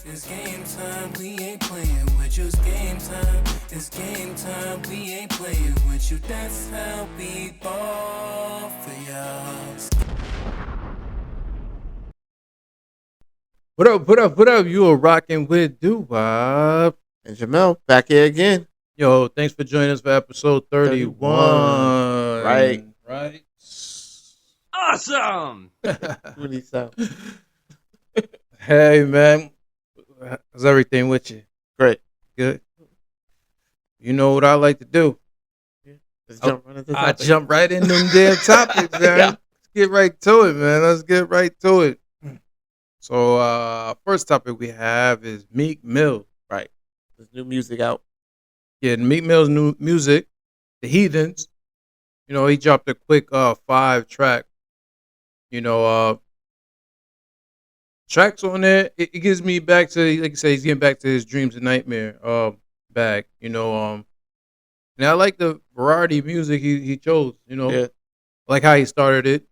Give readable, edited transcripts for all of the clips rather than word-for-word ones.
It's game time, we ain't playing with you. It's game time, it's game time, we ain't playing with you. That's how we ball for y'all. What up, what up, what up? You are rocking with Doo-Wop. And Jamel, back here again. Yo, thanks for joining us for episode 31. Right. Right? Awesome. Really so. Hey, man. How's everything with you? Great. Good? You know what I like to do? Let's jump right into I topic. jump right in them damn topics, man. Yeah. Let's get right to it, man. Let's get right to it. So, first topic we have is Meek Mill. Right. There's new music out. Yeah, Meek Mill's new music, The Heathens. You know, he dropped a quick 5-track. You know, tracks on there. It gives me back to, like you say, he's getting back to his dreams and nightmare back. You know, and I like the variety of music he chose. You know, Yeah. like how he started it.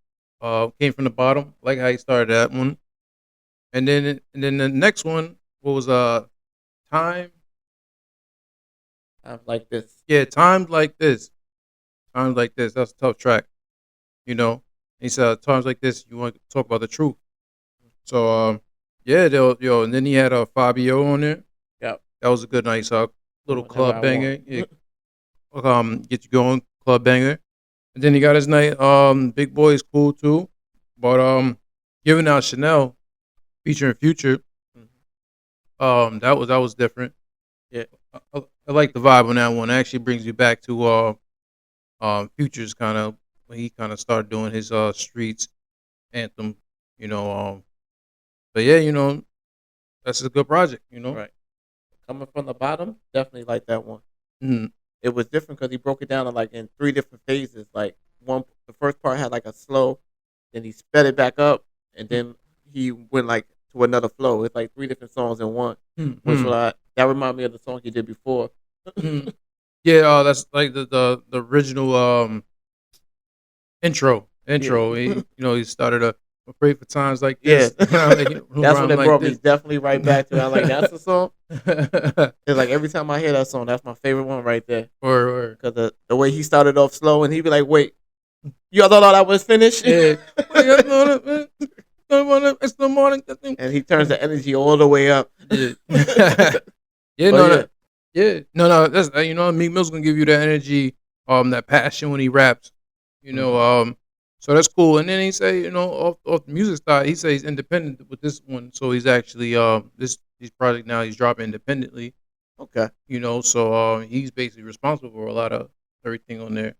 Came from the bottom. Like how he started that one. And then the next one was Time. I'm like this. Yeah, Times Like This. Times Like This. That's a tough track. You know, he said times like this, you want to talk about the truth. So, yeah, and then he had Fabio on there. Yep. That was a good, nice little Whenever club I banger. want. Yeah, get you going, club banger. And then he got his night. Big Boy is cool too, but giving out Chanel featuring Future. That was different. Yeah. I like the vibe on that one. It actually brings you back to Future's kind of when he kind of started doing his streets anthem. You know, but yeah, you know, that's a good project. You know, Right. Coming from the bottom, definitely like that one. Mhm. It was different because he broke it down in 3 different phases. Like the first part had like a slow, then he sped it back up, and then he went like to another flow. It's like 3 different songs in one. Mhm. Which that reminded me of the song he did before. Mhm. Yeah, that's like the original intro. Yeah. He started a pray for times like Yeah. this. That's what it like brought me this. definitely right back to. I'm like, that's the song. It's like every time I hear that song, that's my favorite one right there. or Because the way he started off slow and he'd be like, wait, you all thought I was finished? yeah. It's the morning. And he turns the energy all the way up. Yeah. But No, yeah. yeah, no. That's you know, Meek Mill's gonna give you that energy, that passion when he raps. You know, so that's cool. And then he say, you know, off the music side, he says he's independent with this one. So he's actually this project now he's dropping independently. Okay. You know, so he's basically responsible for a lot of everything on there.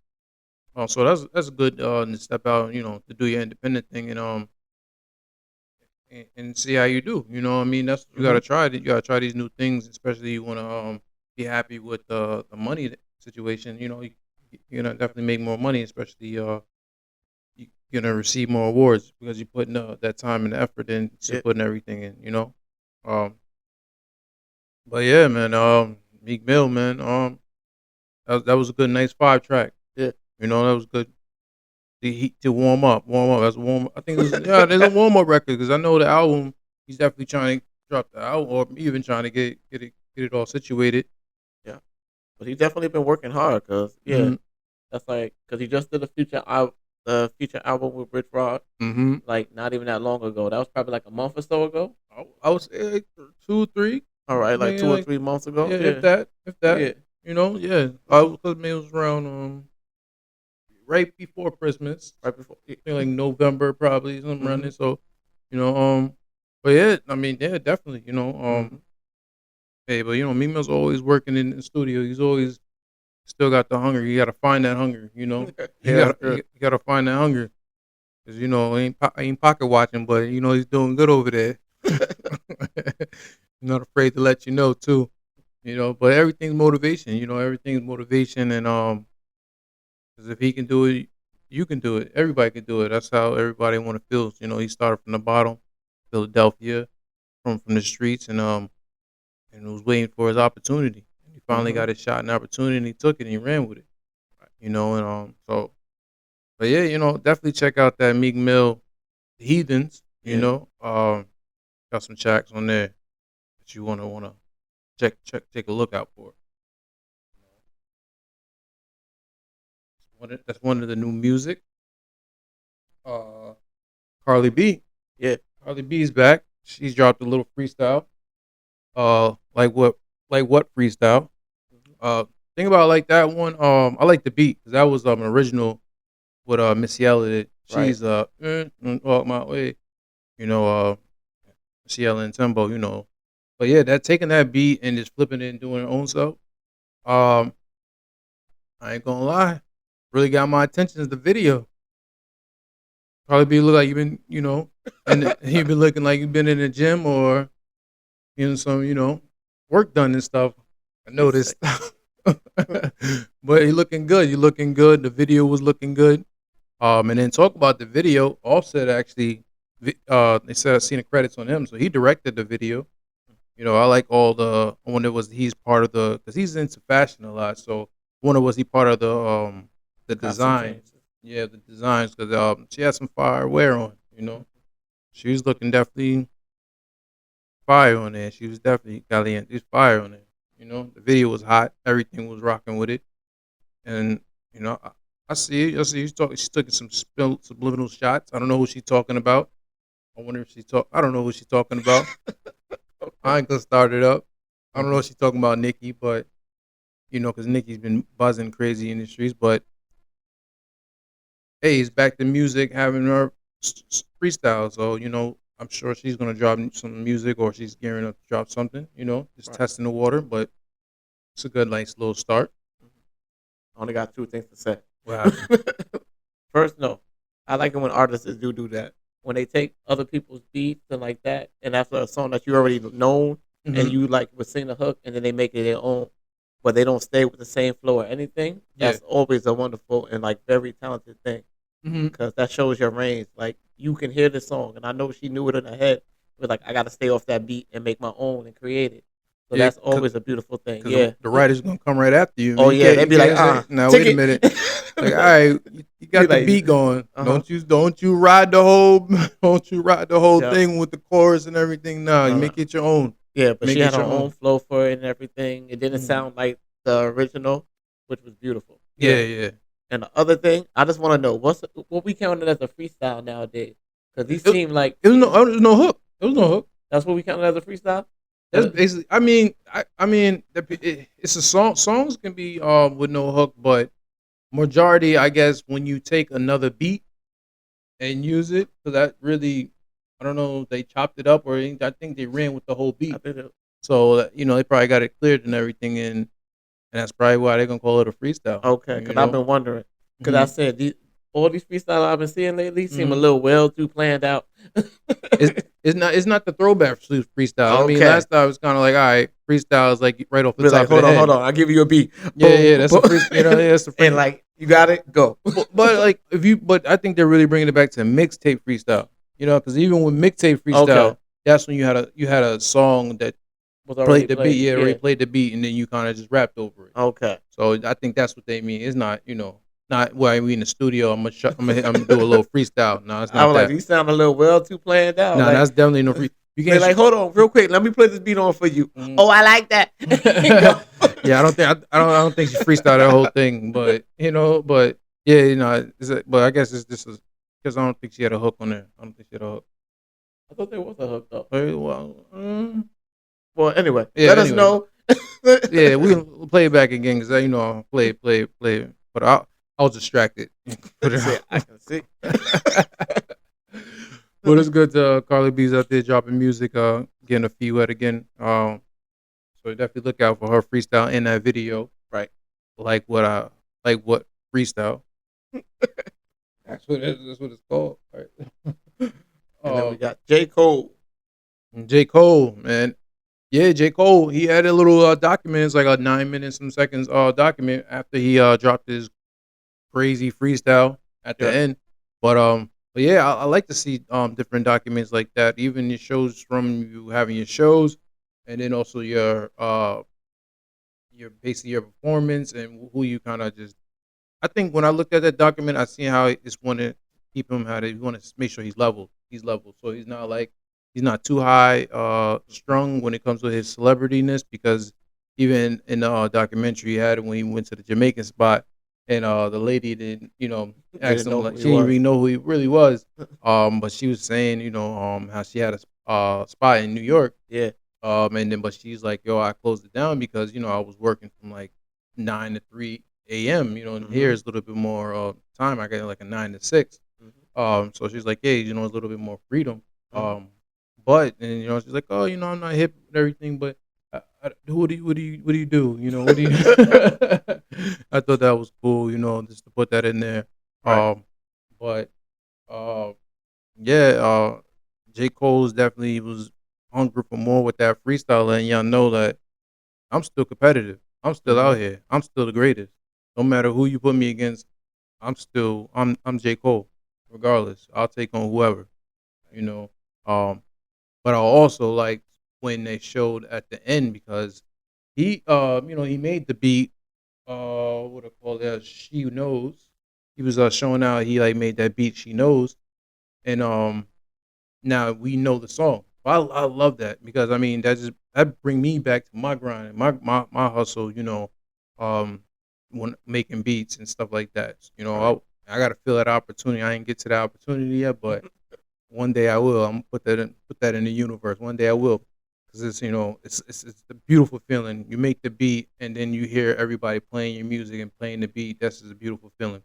So that's a good to step out, you know, to do your independent thing and see how you do. You know what I mean? That's you gotta try it. You gotta try these new things, especially you wanna be happy with the money situation. You know, you're gonna definitely make more money, especially you're gonna receive more awards because you're putting that time and effort in, Yeah. putting everything in. You know, um, but yeah, man, Meek Mill, man, that was a good, nice 5-track. Yeah. You know, that was good. The heat to warm up. That's a warm. I think there's a warm up record because I know the album. He's definitely trying to drop the album, or even trying to get it all situated. Yeah. But he's definitely been working hard because, Mhm. that's like, because he just did a feature album with Rich Rod, Mm-hmm. like not even that long ago. That was probably like a month or so ago. I would say like 2, 3. All right, like Yeah, 2 or like- 3 months ago. Yeah, if that. Yeah. You know, yeah. Because maybe it was around right before Christmas. Right before. I think like November probably something around Mhm. there. So, you know, but yeah, I mean, yeah, definitely, you know, hey, but you know, Meek Mill's always working in the studio. He's always still got the hunger. You got to find that hunger, you know. Yeah, that's true. You got to find that hunger, cause you know, ain't pocket watching, but you know he's doing good over there. Not afraid to let you know too, you know. But everything's motivation, you know. Everything's motivation, and cause if he can do it, you can do it. Everybody can do it. That's how everybody want to feel. You know, he started from the bottom, Philadelphia, from the streets, and was waiting for his opportunity. He finally got his shot and opportunity, and he took it and he ran with it. You know, and so, but yeah, you know, definitely check out that Meek Mill Heathens. You Yeah. know, got some tracks on there. that you wanna take a look out for. That's one of the new music. Uh, Carly B. Yeah. Carly B's back. She's dropped a little freestyle. Like what freestyle? Think about like that one. I like the beat because that was an original with Missy Elliott. Right. She's walk my way. You know, Missy Elliott and Tembo. You know, but yeah, that taking that beat and just flipping it and doing her own stuff. Um, I ain't gonna lie, really got my attention is the video. Probably be look like you've been, and you've been looking like you've been in the gym or some, work done and stuff. I noticed. But you're looking good. You're looking good. The video was looking good. And then talk about the video. Offset actually, they said I seen the credits on him, so he directed the video. I like all the. I wonder he's part of because he's into fashion a lot. So I wonder was he part of the Costume design? changes. Yeah, the designs because she had some fire wear on. She was looking definitely fire on there. She was definitely caliente. There's fire on there. The video was hot. Everything was rocking with it, and I see it. I see she's taking some subliminal shots. I don't know who she's talking about. I wonder if I don't know who she's talking about. I ain't gonna start it up. I don't know if she's talking about Nicki, but because Nicki's been buzzing crazy in the streets. But hey, it's back to music, having her freestyle. So I'm sure she's gonna drop some music, or she's gearing up to drop something. Just Right. testing the water. But it's a good, nice little start. I only got two things to say. Wow. First, no, I like it when artists do that. When they take other people's beats and like that, and after a song that you already known, and you like would sing the hook, and then they make it their own, but they don't stay with the same flow or anything. That's always a wonderful and like very talented thing Mm-hmm. because that shows your range. Like you can hear the song, and I know she knew it in her head, but like I got to stay off that beat and make my own and create it. So Yeah, that's always a beautiful thing. Because Yeah. the writer's gonna come right after you. Oh, You yeah, can't- they'd you be like, can't say, now take wait a it." minute. Like, all right, you got Be the like, beat going. uh-huh. Don't you ride the whole don't you ride the whole Yeah. thing with the chorus and everything. No, you Uh-huh. make it your own. Yeah, but Make she it had her your own own. flow for it and everything. It didn't Mhm. sound like the original, which was beautiful. Yeah. And the other thing, I just want to know what we counted as a freestyle nowadays, because these It- seem like There was no hook. There was no hook. that's what we counted as a freestyle. That's basically. I mean, it's a song. Songs can be with no hook, but majority, I guess, when you take another beat and use it, because that really, I don't know, they chopped it up or anything. I think they ran with the whole beat. I think that, So they probably got it cleared and everything, and that's probably why they're gonna call it a freestyle. okay, You because know? I've been wondering. Because I Mhm. said all these freestyles I've been seeing lately seem a Mhm. little well too planned out. It's not the throwback freestyle. I mean, Okay. last time it was kind of like, all right, freestyle is like right off the Be top like, of hold the on, head. hold on, I'll give you a beat. Yeah, that's a Boom, freestyle. That's a freestyle. and like you got it, go. But like but I think they're really bringing it back to mixtape freestyle. Because even with mixtape freestyle, Okay. that's when you had a song that Was already played the beat. Yeah, already played the beat, and then you kind of just rapped over it. Okay. So I think that's what they mean. It's not not where we in the studio. I'm gonna do a little freestyle. No, it's I not was that. like, you sound a little well too planned out. No, like, that's definitely no free. You they can't like, hold on, real quick, let me play this beat on for you. Mhm. Oh, I like that. Yeah, I don't think she freestyled that whole thing, but but yeah, but I guess it's just because I don't think she had a hook on there. I don't think she had a hook. I thought there was a hook though. Very well. Well, anyway, Yeah, let us anyway. know. Yeah, we'll play it back again because I'll play, but I was distracted. Put it See, out. I can see. But it's good to Carly B's out there dropping music, getting her feet wet again. So definitely look out for her freestyle in that video. Right. Like what freestyle. That's what it's called. Right. And then we got J. Cole. J. Cole, man. Yeah, J. Cole, he had a little document. It's like a 9 minutes, some seconds document after he dropped his crazy freestyle at the Yeah. end. But yeah, I like to see different documents like that. Even your shows from you having your shows, and then also your basically your performance and who you kind of just. I think when I looked at that document, I see how it's want to keep him how to want to make sure he's level. He's level, so he's not like he's not too high strung when it comes to his celebrityness, because even in the documentary he had when he went to the Jamaican spot, and the lady didn't, asked Didn't him, know like, who he she didn't was. really know who he really was. But she was saying, how she had a spot in New York. Yeah. And then, but she's like, yo, I closed it down because, I was working from like 9 to 3 a.m., and here Mhm. is a little bit more time. I got like a 9 to 6. Mhm. So she's like, hey, it's a little bit more freedom. Mhm. But, and, she's like, oh, I'm not hip with everything, but what do you do? What do you, I thought that was cool, just to put that in there. Right. But, uh, yeah, J. Cole's definitely was hungry for more with that freestyle, and y'all know that I'm still competitive. I'm still out Mhm. here. I'm still the greatest. No matter who you put me against, I'm J. Cole. Regardless, I'll take on whoever. You know. Um, but I also like when they showed at the end, because he made the beat. What I call that? She knows. He was showing out. He like made that beat. She knows, and now we know the song. I love that, because I mean that bring me back to my grind, and my hustle. Um, when making beats and stuff like that. Right. I gotta feel that opportunity. I ain't get to that opportunity yet, but one day I will. I'm gonna put that in the universe. One day I will, because it's the beautiful feeling. You make the beat, and then you hear everybody playing your music and playing the beat. That's just a beautiful feeling.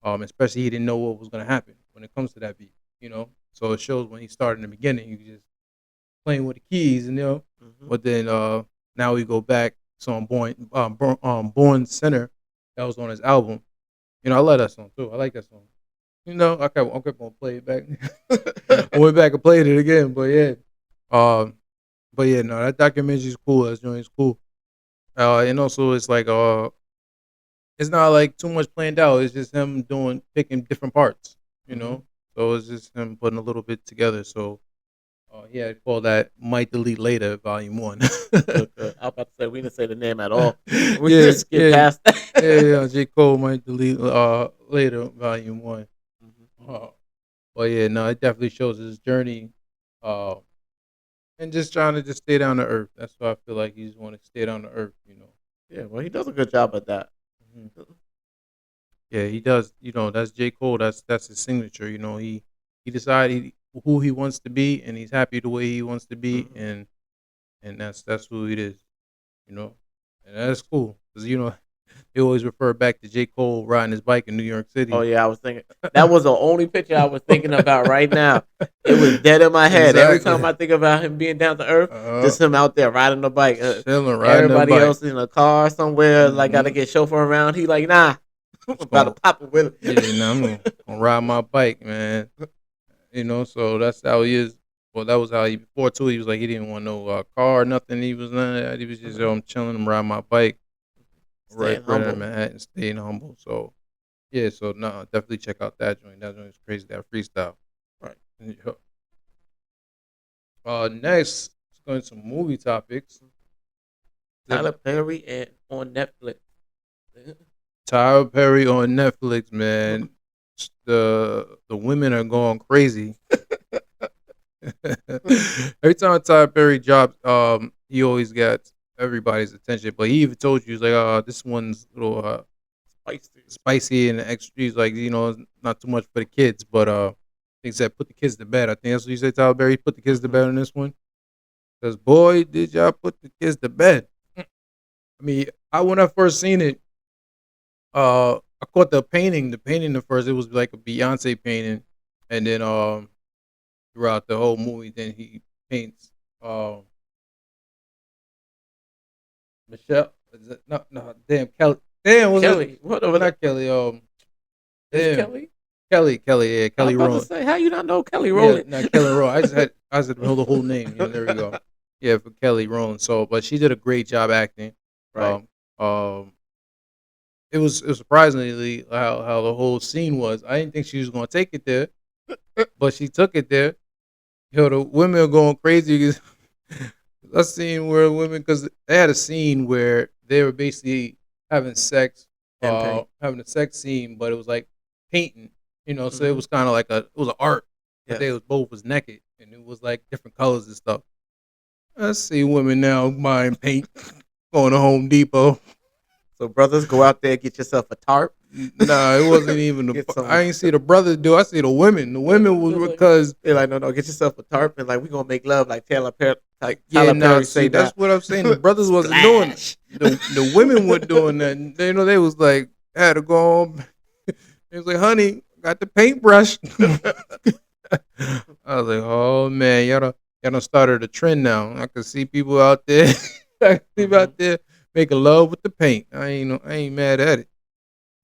Especially he didn't know what was gonna happen when it comes to that beat. So it shows when he started in the beginning, he was just playing with the keys, Mhm. But then now we go back. So on Born Center, that was on his album. I love that song too. I like that song. I kept on playing it back. I went back and played it again, but yeah. Um, but yeah, no, that documentary is cool. That joint is cool. And also it's like it's not like too much planned out. It's just him picking different parts, you Mhm. know. So it's just him putting a little bit together. So yeah, I call that Might Delete Later Volume One. Good. Good. I was about to say we didn't say the name at all. We yeah, just skip yeah, past that. yeah. J. Cole Might Delete Later Volume One. Mhm. Uh, but yeah, no, it definitely shows his journey. Uh, and just trying to just stay down to earth. That's why I feel like he's want to stay down to earth. Yeah. Well, he does a good job at that. Mhm. Yeah, he does. That's J. Cole. That's his signature. He decided who he wants to be, and he's happy the way he wants to be, Mhm. and that's who it is. You know, and that's cool, because they always refer back to J. Cole riding his bike in New York Oh City. yeah, I was thinking that was the only picture I was thinking about right now. It was dead in my head. Every time Exactly. I think about him being down to earth, Uh, just him out there riding the bike. Chilling, riding the Everybody bike. else in a car somewhere, like got to Hmm. get chauffeur around. He like, nah, I'm Just about to going, pop a wheel. yeah. Now I'm gonna ride my bike, man. So that's how he is. Well, that was how he before too. He was like he didn't want no car, nothing. He was none of that. He was just, I'm chilling, I'm riding my bike, Staying right in humble. Manhattan, staying humble. So yeah, so no, definitely check out that joint. That joint is crazy. That freestyle. Right. Yeah. Next, let's go into some movie topics. The Tyler Perry and on Netflix. Tyler Perry on Netflix, man. The women are going crazy. Every time Tyler Perry drops, he always gets everybody's attention. But he even told you, he's like, this one's a little Spicy. spicy and extra. He's like, it's not too much for the kids, but he said, put the kids to bed. I think that's what you said, Tyler Perry. Put the kids to Mhm. bed on this one. Because boy, did y'all put the kids to bed. I mean, when I first seen it, I caught the painting. The painting at first, it was like a Beyonce painting, and then throughout the whole movie, then he paints Michelle. Is it, no, damn Kelly. Damn, was it Kelly. What over there? not Kelly? It's Damn Kelly. Kelly. Yeah, I was Kelly about to Rowland. say, how you not know Kelly Yeah, Rowland? not Kelly Rowland. I said the whole name. There we go. Yeah, for Kelly Rowland. So, but she did a great job acting. Right. Um, um, it was surprisingly how the whole scene was. I didn't think she was going to take it there, but she took it there. The women are going crazy. 'Cause that scene where women, because they had a scene where they were basically having sex, And paint. having a sex scene, but it was like painting, so it Hmm. was kind of like it was an art, but they Yes. was both was naked, and it was like different colors and stuff. I see women now buying paint, going to Home Depot. So brothers, go out there, get yourself a tarp. Nah, it wasn't even Get the. some- I ain't see the brothers do. I see the women. The women was because They're like, no, get yourself a tarp, and like we gonna make love like Tyler Perry. yeah, Tyler nah, Perry see, say that's that. what I'm saying. The brothers wasn't doing it. Splash. The women were doing that. And they they was like had to go home. It was like, honey, got the paintbrush. I was like, oh man, y'all done started a trend now. I can see people out there, I can see people out there making love with the paint. I ain't mad at it.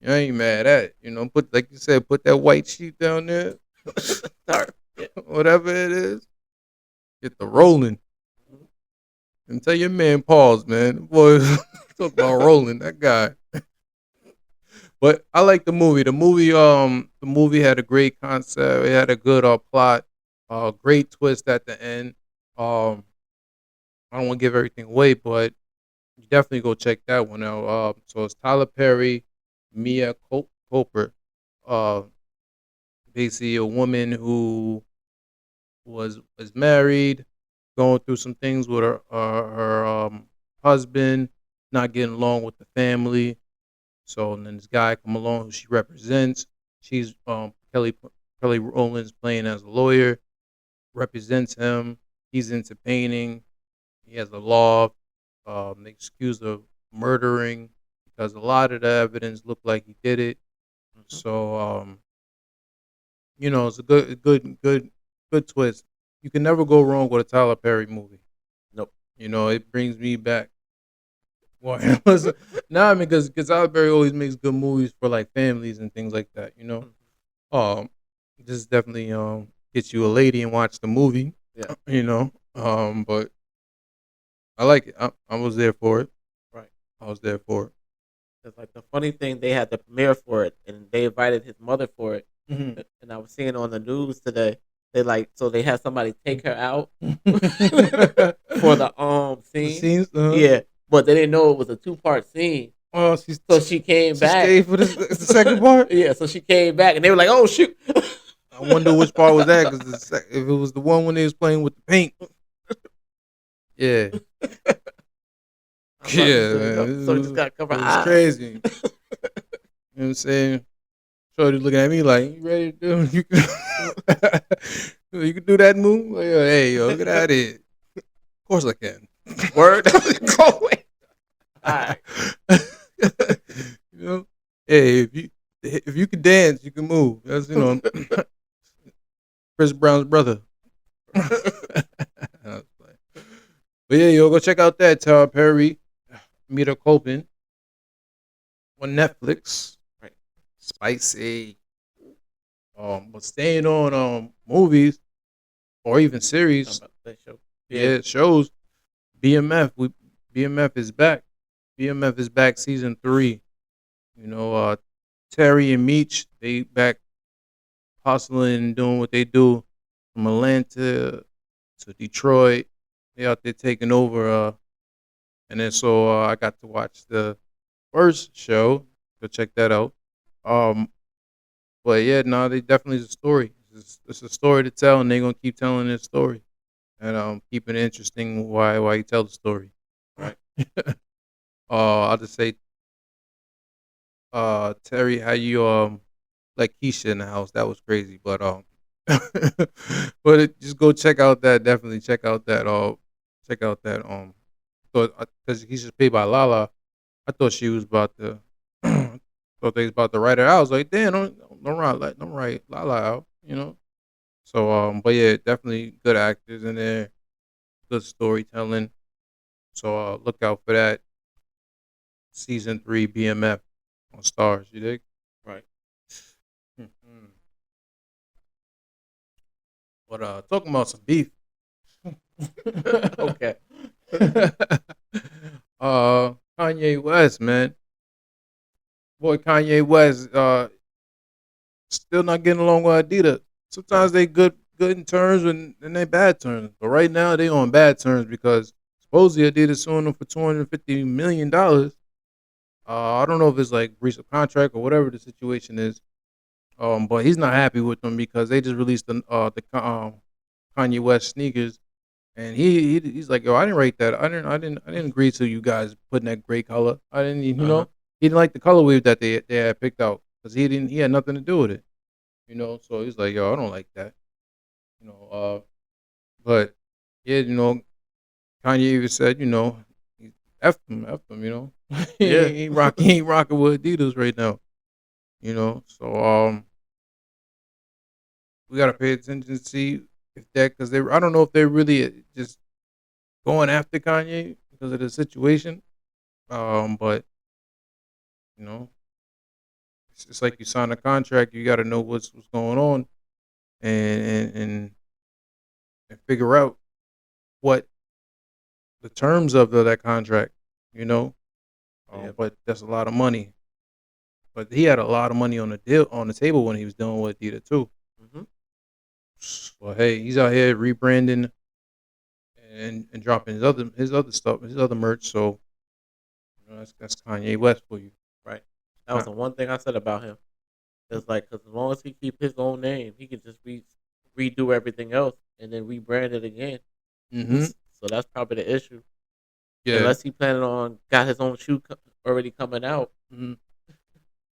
I ain't mad at it. You know, put like you said, put that white sheet down there, Tarp. whatever it is. Get the rolling. And tell your man pause, man. Boy, talk about rolling. That guy. But I like the movie. The movie had a great concept. It had a good plot. Great twist at the end. I don't want to give everything away, but you definitely go check that one out. So it's Tyler Perry, Mia Coper. Uh, basically a woman who was married, going through some things with her husband, not getting along with the family. So and then this guy come along who she represents. She's Kelly Rowland's playing as a lawyer, represents him. He's into painting. He has a law, excuse of murdering because a lot of the evidence looked like he did it. So it's a good twist. You can never go wrong with a Tyler Perry movie. Nope. It brings me back. Well, nah, I mean, because Tyler Perry always makes good movies for like families and things like that. This definitely gets you a lady and watch the movie. Yeah. But I like it. I was there for it. Right. I was there for it. It's like the funny thing, they had the premiere for it, and they invited his mother for it. Mm-hmm. And I was seeing on the news today, they had somebody take her out for the scene. Scenes, Yeah, but they didn't know it was a 2-part scene. Oh, So she came back. Stayed for the second part. Yeah, so she came back, and they were like, "Oh shoot!" I wonder which part was that because if it was the one when they was playing with the paint. Yeah. Yeah, man. So we just got to cover It eyes. was crazy. You know what I'm saying? Shorty looking at me like, you ready to do it? You can do that move? Like, hey, get out of here. Of course I can. Word. Go away. All right. Hey, if you can dance, you can move. That's Chris Brown's brother. But yeah, go check out that Tyler Perry, Mita Copen on Netflix. Right. Spicy. But staying on movies or even series, That show. yeah, shows. BMF is back. BMF is back season 3. Terry and Meech, they back hustling and doing what they do from Atlanta to Detroit. They out there taking over. And then so I got to watch the first show. Go check that out. But yeah, no, they definitely is a story. It's a story to tell, and they're gonna keep telling this story, and keep it interesting. Why you tell the story, right? I'll just say, Terry, how you like Keisha in the house? That was crazy, but just go check out that. Definitely check out that. Check out that. Because Keisha's paid by Lala. I thought she was about to. thought they was about to write her out. I was like, damn, don't write Lala out, So, but yeah, definitely good actors in there, good storytelling. So look out for that. Season 3 BMF on Stars. You dig? Right. But talking about some beef. Okay. Kanye West, man. Boy, Kanye West, still not getting along with Adidas. Sometimes they good in terms and they bad terms. But right now they on bad terms because supposedly Adidas suing them for $250 million. I don't know if it's like breach of contract or whatever the situation is. But he's not happy with them because they just released the Kanye West sneakers, and he's like, yo, I didn't rate that. I didn't agree to you guys putting that gray color. I didn't, he didn't like the colorway that they had picked out because he had nothing to do with it. So he's like, yo, I don't like that. You know, but yeah, Kanye even said, F them, Yeah. he ain't rocking with Adidas right now. So we gotta pay attention to see if that because I don't know if they're really just going after Kanye because of the situation. But you know, it's like you sign a contract, you got to know what's going on and figure out what the terms of that contract. You know, Yeah. but that's a lot of money. But he had a lot of money on the table when he was dealing with Adidas too. hmm So hey, he's out here rebranding and dropping his other stuff, his other merch. So that's Kanye West for you. Right. That was the one thing I said about him. It's like, because as long as he keep his own name, he can just redo everything else and then rebrand it again. Mm-hmm. So that's probably the issue. Yeah. Unless he planning on got his own shoe already coming out. Mm-hmm.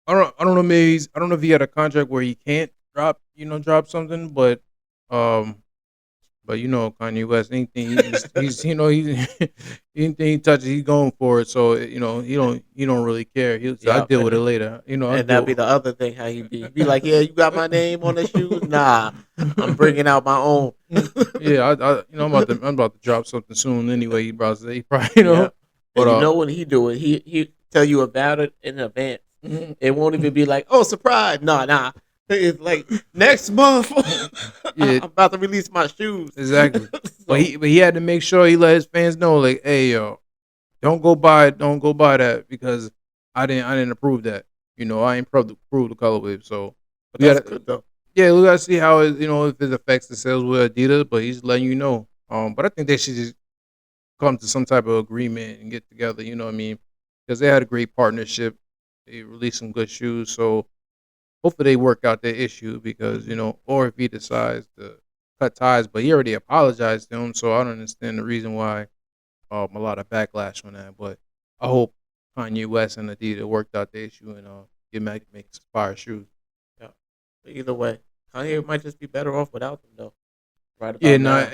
I don't know. Maybe I don't know if he had a contract where he can't drop something, but Kanye West, anything he's anything he touches, he's going for it. So he don't really care. I'll deal with it later. And that'd be the other thing how he be. He'd be like, yeah, you got my name on the shoes? Nah, I'm bringing out my own. Yeah, I'm about to drop something soon anyway. He probably Yeah. But when he do it, he tell you about it in advance. Mhm. It won't even be like, oh, surprise. Nah. It's like next month. Yeah. I'm about to release my shoes. Exactly. So- But he had to make sure he let his fans know, like, hey yo, don't go buy that because I didn't approve that. I ain't approve the colorway. So but we that's gotta, good though. yeah, we gotta see how it if it affects the sales with Adidas. But he's letting you know. But I think they should just come to some type of agreement and get together. You know what I mean? Because they had a great partnership. They released some good shoes. So hopefully they work out their issue because, or if he decides to cut ties, but he already apologized to him, so I don't understand the reason why a lot of backlash on that. But I hope Kanye West and Adidas worked out the issue and make some fire shoes. Yeah. But either way, Kanye might just be better off without them though. Right about Yeah, now.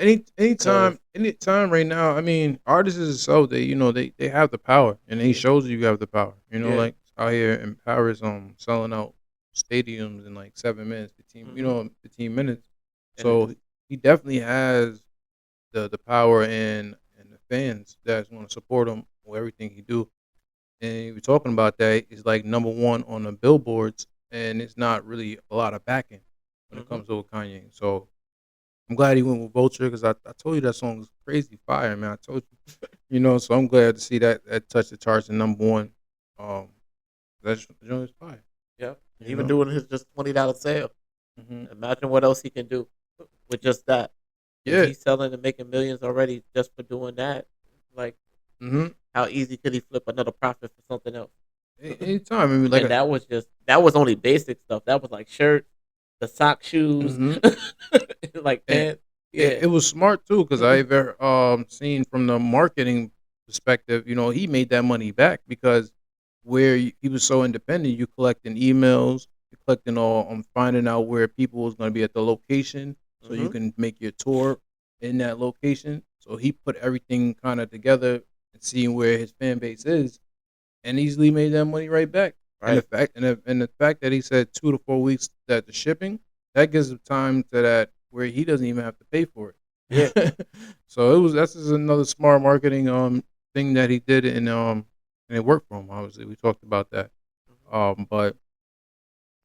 anytime right now. I mean, artists itself, they have the power, and he shows you have the power. Yeah. Like out here in Paris, selling out stadiums in like 7 minutes, 15 minutes. And So he definitely has the power and the fans that's going to support him with everything he do. And we're talking about that. He's like number one on the billboards, and it's not really a lot of backing when it comes to Kanye. So I'm glad he went with Vulture because I told you that song was crazy fire, man. I told you, so I'm glad to see that touch the charts in number one. That joint is fire. Yeah. Even doing his just $20 sale. Mm-hmm. Imagine what else he can do with just that. Yeah. He's selling and making millions already just for doing that. Like, how easy could he flip another profit for something else? Anytime. I mean, like And that was only basic stuff. That was like shirts, the sock shoes, like pants. Yeah. It was smart too because I've seen from the marketing perspective, he made that money back because where he was so independent, you collecting emails, you collecting finding out where people was going to be at the location, so you can make your tour in that location. So he put everything kind of together and seeing where his fan base is, and easily made that money right back. Right. And the fact that he said 2 to 4 weeks that the shipping, that gives him time to that where he doesn't even have to pay for it. Yeah. So that's just another smart marketing thing that he did and it worked for him. Obviously, we talked about that. But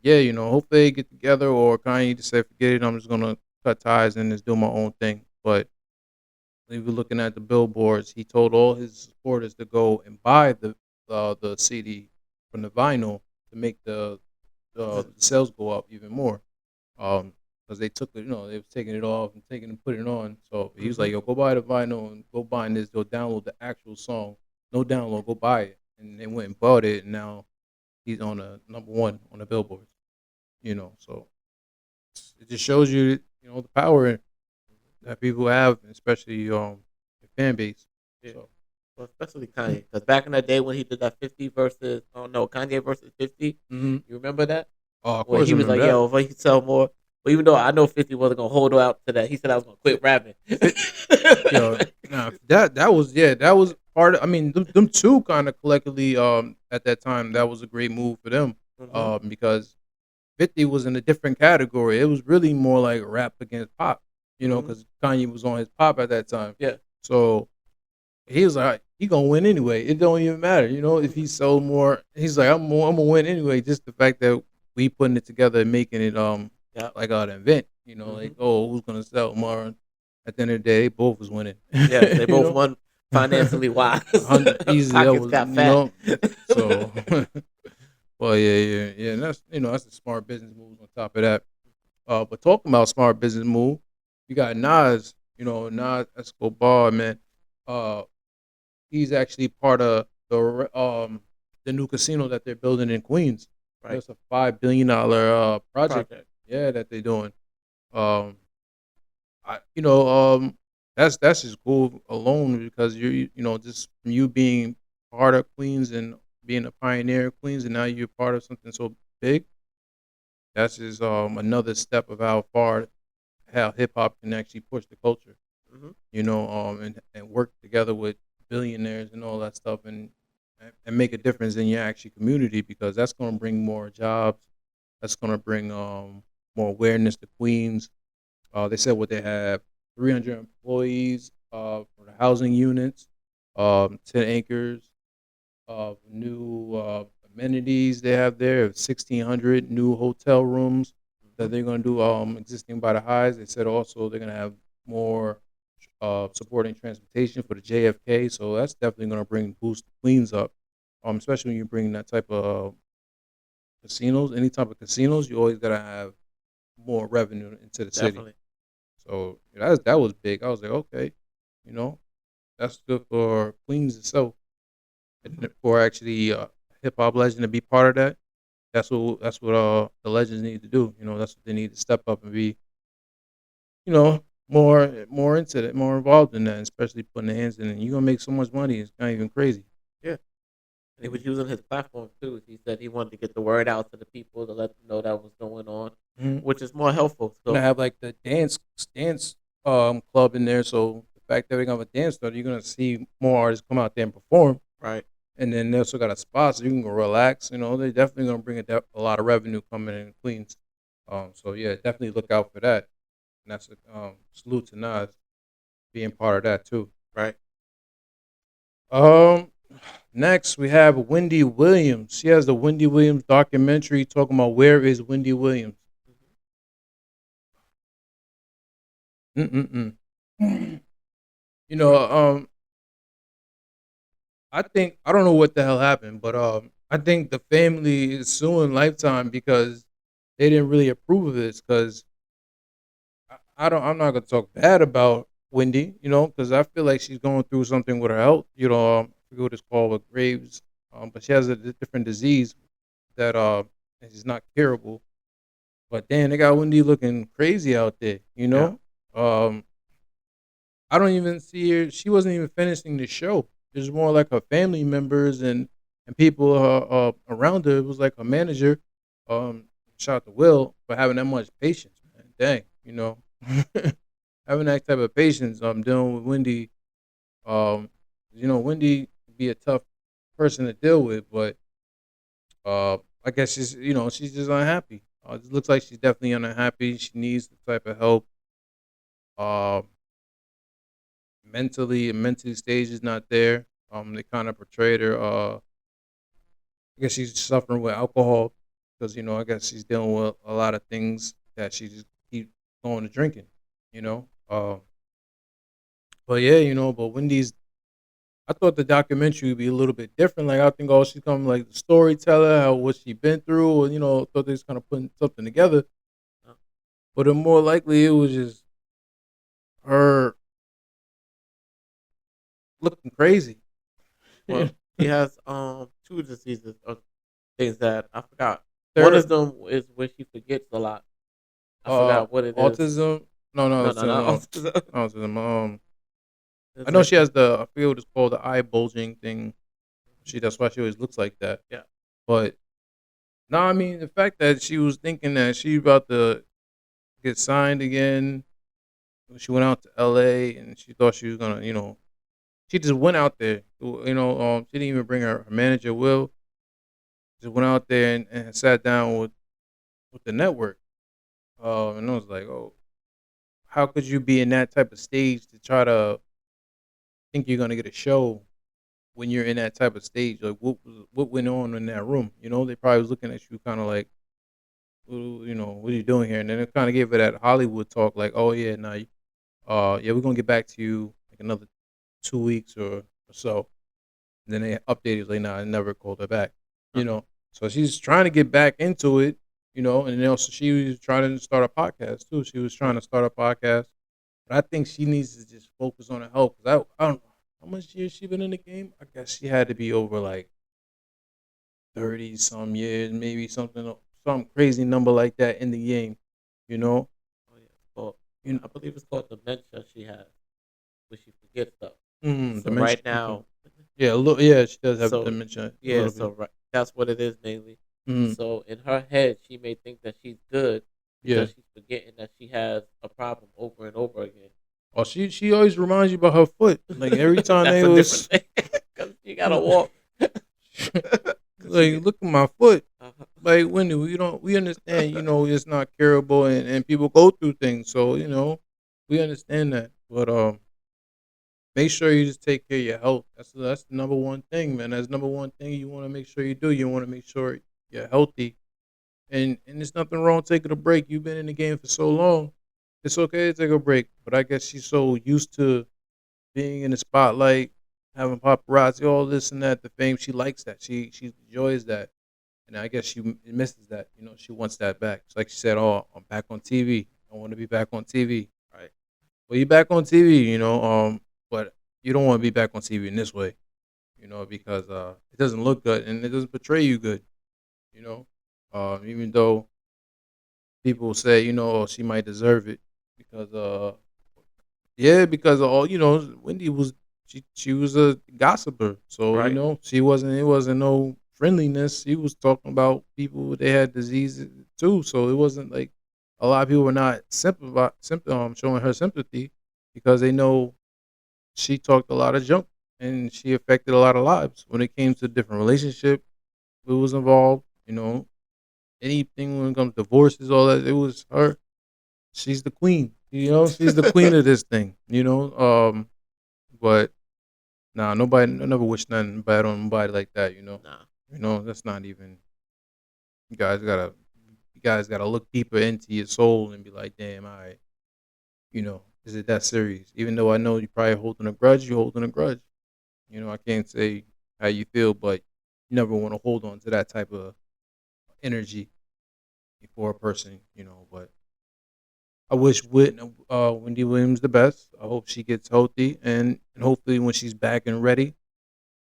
yeah, hopefully they get together or Kanye just said, forget it, I'm just gonna cut ties and just do my own thing. But if you're looking at the billboards, he told all his supporters to go and buy the CD from the vinyl to make the sales go up even more. Because they took it, they was taking it off and putting it on. So he was like, yo, go buy the vinyl and go buy this. Go download the actual song. No download, go buy it. And they went and bought it, and now he's on a number one on the billboards. So it just shows you, the power that people have, especially the fan base. Yeah. So Well, especially Kanye, because back in the day when he did that 50 versus, oh no, Kanye versus 50, mhm. you remember that? Oh, of Where course he I was remember like, that. yo, if he could sell more. But even though I know 50 wasn't going to hold out to that, he said I was going to quit rapping. Yo, nah, that was part of, I mean, them two kind of collectively at that time, that was a great move for them. Hmm. Because 50 was in a different category. It was really more like rap against pop, Hmm. because Kanye was on his pop at that time. Yeah. So he was like, he gonna win anyway. It don't even matter, if he sold more. He's like, I'm gonna win anyway. Just the fact that we putting it together and making it Yeah. like an event. Hmm. Like, oh, who's gonna sell more? At the end of the day, they both was winning. Yes, they you both know, won financially wise. easily. That Pockets was got fat. so. Well, yeah. And that's a smart business move on top of that. But talking about smart business move, you got Nas. Nas Escobar, man. Uh, he's actually part of the new casino that they're building in Queens. Right. That's a $5 billion project. Project. Yeah, that they're doing. Um, that's just cool alone because just from you being part of Queens and being a pioneer of Queens, and now you're part of something so big. That's just another step of how hip hop can actually push the culture. Hmm. And work together with billionaires and all that stuff, and make a difference in your actual community, because that's going to bring more jobs. That's going to bring more awareness to Queens. They said what they have 300 employees for the housing units, 10 acres of new amenities they have there, 1,600 new hotel rooms Hmm. that they're going to do existing by the highs. They said also they're going to have more supporting transportation for the JFK. So that's definitely going to boost Queens up, especially when you bring that type of casinos. Any type of casinos, you always got to have more revenue into the city. Definitely. So that was big. I was like, okay, you know, that's good for Queens itself, Hmm. and for actually hip hop legend to be part of that. That's what the legends need to do. That's what they need to step up and be, more into that, more involved in that, especially putting their hands in it. You're gonna make so much money, it's not even crazy. Yeah. And he was using his platform too. He said he wanted to get the word out to the people to let them know that was going on, Mm-hmm. which is more helpful. Gonna So, have like the dance club in there, so the fact that we're gonna have a dance club, you're gonna see more artists come out there and perform. right. And then they also got a spot so you can go relax. They're definitely gonna bring a lot of revenue coming in Queens. So yeah, definitely look out for that. And that's a salute to Nas being part of that too. Right. Um, Next we have Wendy Williams. She has the Wendy Williams documentary talking about where is Wendy Williams. Mm-mm-mm. You know, I don't know what the hell happened, but I think the family is suing Lifetime because they didn't really approve of this. Because I'm not gonna talk bad about Wendy, because I feel like she's going through something with her health. I forget what it's called with Graves, but she has a different disease that is not curable. But then they got Wendy looking crazy out there. Yeah. Um, I don't even see her. She wasn't even finishing the show. It was more like her family members and people around her. It was like her manager. Shout out to Will for having that much patience, man. Dang, having that type of patience. Dealing with Wendy. Um, Wendy can be a tough person to deal with, but I guess she's just unhappy. It looks like she's definitely unhappy. She needs the type of help. Um, mentally stage is not there. They kind of portrayed her. I guess she's suffering with alcohol because I guess she's dealing with a lot of things that she just keep going to drinking. You know. But yeah, but Wendy's. I thought the documentary would be a little bit different. Like I think she's coming like the storyteller, how what she been through, and thought they was kind of putting something together. But more likely it was just her looking crazy. Well, he has two diseases or things that I forgot. There- One of them is where she forgets a lot. I forgot what it is. autism No, No, it's no, no. autism. I It's know like she has I forget what it's called, the eye bulging thing. That's why she always looks like that. yeah. But no, I mean the fact that she was thinking that she about to get signed again. She went out to L.A. and she thought she was gonna, she just went out there. She didn't even bring her manager Will. Just went out there and sat down with the network. And I was like, oh, how could you be in that type of stage to try to think you're gonna get a show when you're in that type of stage? Like, what went on in that room? They probably was looking at you kind of like, what are you doing here? And then it kind of gave her that Hollywood talk, like, oh yeah, nah, yeah, we're gonna get back to you like another 2 weeks or so. And then they updated like, nah, I never called her back. So she's trying to get back into it. And then also she was trying to start a podcast too. She was trying to start a podcast, but I think she needs to just focus on her health. 'Cause I don't know how much years she been in the game. I guess she had to be over like 30 some years, maybe some crazy number like that in the game. You know, Oh yeah. Well, you I believe it's called dementia. She has, where she forgets stuff. So dementia. right Okay. now, Yeah, look, yeah, she does have so dementia a yeah, little so bit. right, that's what it is mainly. Mm, So in her head, she may think that she's good yeah. because she's forgetting that she has a problem over and over again. Oh, she always reminds you about her foot. Like every time That's they a different was thing because you gotta walk. 'Cause she like, get, look at my foot. uh-huh. Like, Wendy, we understand, it's not curable and people go through things. So, we understand that. But make sure you just take care of your health. That's the number one thing, man. That's number one thing you want to make sure you do. You want to make sure you're healthy. And there's nothing wrong with taking a break. You've been in the game for so long. It's okay to take a break. But I guess she's so used to being in the spotlight, having paparazzi, all this and that, the fame. She likes that. She enjoys that. And I guess she misses that. She wants that back. It's like she said, "Oh, I'm back on TV. I want to be back on TV." Right. Well, you're back on TV, but you don't want to be back on TV in this way, because it doesn't look good and it doesn't portray you good, you know. Even though people say, oh, she might deserve it because, yeah, because all Wendy she was a gossiper, so Right. she wasn't. It wasn't no friendliness. She was talking about people they had diseases too, so it wasn't like a lot of people were not showing her sympathy because they know she talked a lot of junk and she affected a lot of lives when it came to different relationship. It was involved, anything when it comes to divorces, all that. It was her. She's the queen. She's the queen of this thing. But nah, nobody, I never wish nothing bad on nobody like that. Nah. That's not even. You guys gotta look deeper into your soul and be like, damn, all right, is it that serious? Even though I know you probably holding a grudge, you're holding a grudge. I can't say how you feel, but you never want to hold on to that type of energy for a person. But I wish Wendy Williams the best. I hope she gets healthy and hopefully when she's back and ready,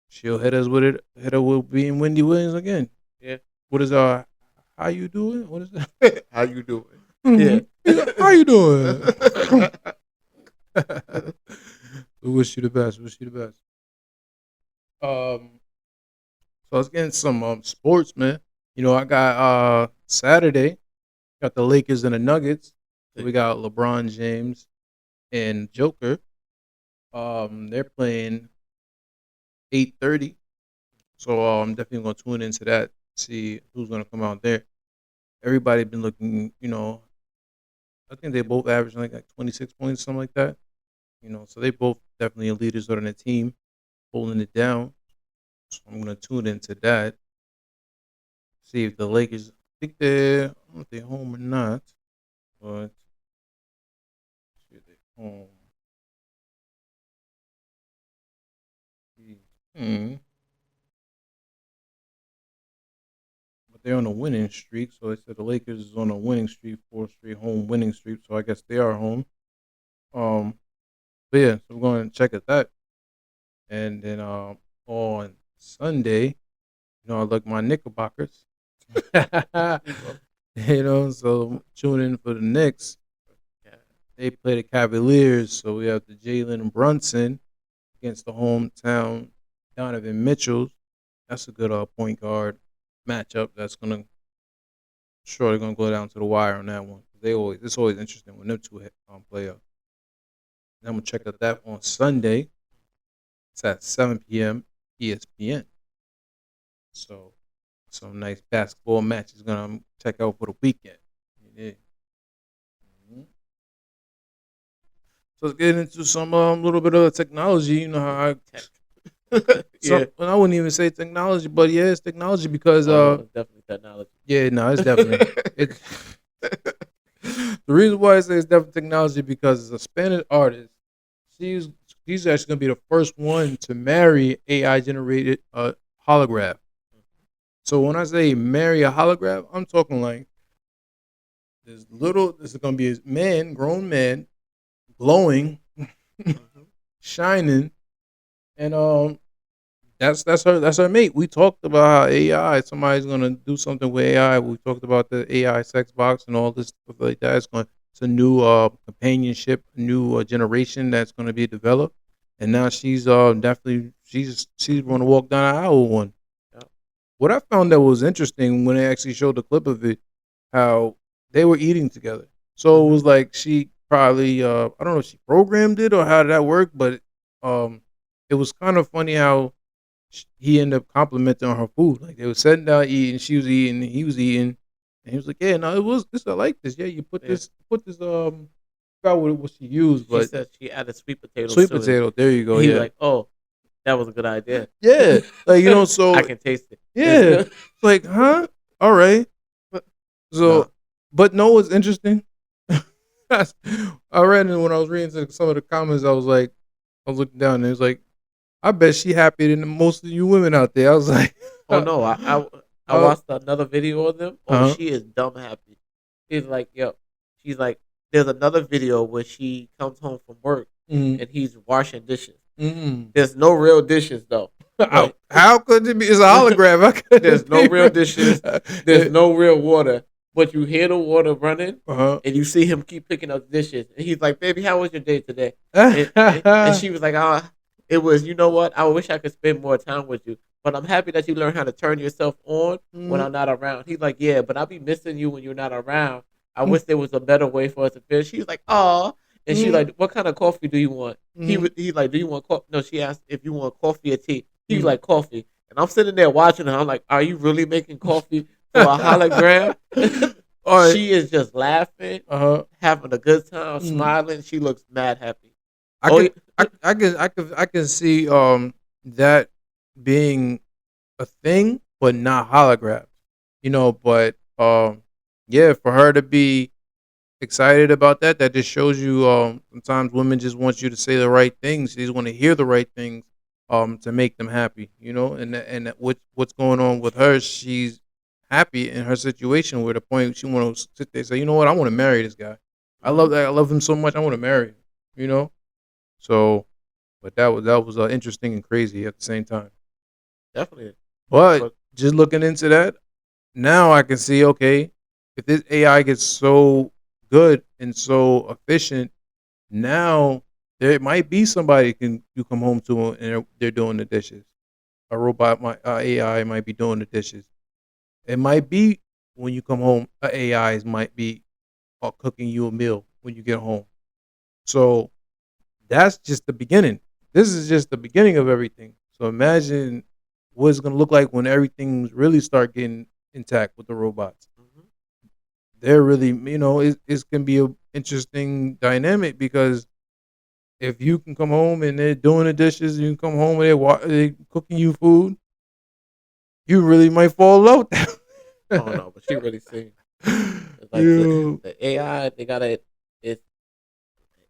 she'll hit us with it. Hit her with being Wendy Williams again. Yeah. What is how you doing? What is that? How you doing? Yeah. How you doing? We wish you the best. Wish you the best. So let's get into some sports, man. I got Saturday, got the Lakers and the Nuggets. So we got LeBron James and Joker. They're playing 8:30. So I'm definitely gonna tune into that, see who's gonna come out there. Everybody been looking, I think they both averaging like 26 points, something like that. So they both definitely leaders on the team, holding it down. So I'm gonna tune into that. See if the Lakers, I think I don't know if they're home or not, but see if they're home. Hmm. But they're on a winning streak, so they said the Lakers is on a winning streak, 4 straight home winning streak. So I guess they are home. Um, but yeah, so we're going to check at that, and then on Sunday, I like my Knickerbockers. So tune in for the Knicks. Yeah. they play the Cavaliers, so we have the Jalen Brunson against the hometown Donovan Mitchell. That's a good point guard matchup. That's gonna surely gonna go down to the wire on that one. It's always interesting when them two play up. And I'm gonna check out that on Sunday. It's at 7 p.m. ESPN. So some nice basketball matches gonna check out for the weekend. Yeah. Mhm. So let's get into some little bit of technology. You know how Yeah. well, I wouldn't even say technology, but yeah, it's technology because Oh, no, it's definitely technology. yeah, no, it's definitely it. The reason why I say it's definitely technology because it's a Spanish artist. She's she's actually gonna be the first one to marry AI generated holograph. So when I say marry a holograph, I'm talking like this is gonna be a man, grown man, glowing, Mhm. shining, and that's her mate. We talked about how AI somebody's gonna do something with AI. We talked about the AI sex box and all this stuff like that. It's a new companionship, a new generation that's gonna be developed. And now she's definitely she's gonna walk down the aisle with one. Yeah. What I found that was interesting when they actually showed the clip of it, how they were eating together. So it was like she probably I don't know if she programmed it or how did that work, but um it was kind of funny how he ended up complimenting on her food. Like they were sitting down eating, she was eating, he was eating, and he was like, "Yeah, no, it was this. I like this. Yeah, you put Yeah. this. Forgot what she used, She but said she added sweet potatoes sweet to it. potato. There you go. He's Yeah, like, oh, that was a good idea. yeah. Like so I can taste it. yeah. It's good. Like, huh? All right. So, Nah. but no, what's interesting? I read it when I was reading some of the comments. I was looking down and it was like, I bet she happier than most of you women out there. I was like, Oh no, I uh, watched another video of them. Oh, uh-huh. she is dumb happy. She's like, yo, she's like, there's another video where she comes home from work Mm, and he's washing dishes. mm. There's no real dishes though. But How could it be? It's a hologram. How could there's it no be real dishes. There's no real water. But you hear the water running Uh-huh. and you see him keep picking up dishes. And he's like, baby, how was your day today? And she was like, it was, you know what? I wish I could spend more time with you. But I'm happy that you learn how to turn yourself on when Mm, I'm not around. He's like, yeah, but I'll be missing you when you're not around. I mm, wish there was a better way for us to finish. She's like, oh. And she mm, like, what kind of coffee do you want? mm, He like, do you want coffee? No, she asked if you want coffee or tea. He was mm. like, coffee. And I'm sitting there watching her. I'm like, are you really making coffee for a hologram? All right. She is just laughing, Uh-huh. having a good time, Mm. smiling. She looks mad happy. I Oh, can I can see that being a thing, but not holograph. But yeah, for her to be excited about that, that just shows you sometimes women just want you to say the right things. They just want to hear the right things to make them happy, what's going on with her, she's happy in her situation where the point she want to sit there and say, you know what, I want to marry this guy. I love that. I love him so much. I want to marry him. You know. So, but that was interesting and crazy at the same time. definitely. But But just looking into that, now I can see, okay, if this AI gets so good and so efficient, now there might be somebody can you come home to and they're doing the dishes. A robot, AI might be doing the dishes. It might be when you come home, AIs might be cooking you a meal when you get home. So that's just the beginning. This is just the beginning of everything. So imagine what it's gonna look like when everything really start getting intact with the robots. mhm. They're really, it's gonna be a interesting dynamic because if you can come home and they're doing the dishes, you can come home and they're cooking you food, you really might fall in love with them. Oh no, but she really sings. It's like Yeah. the AI, they got it's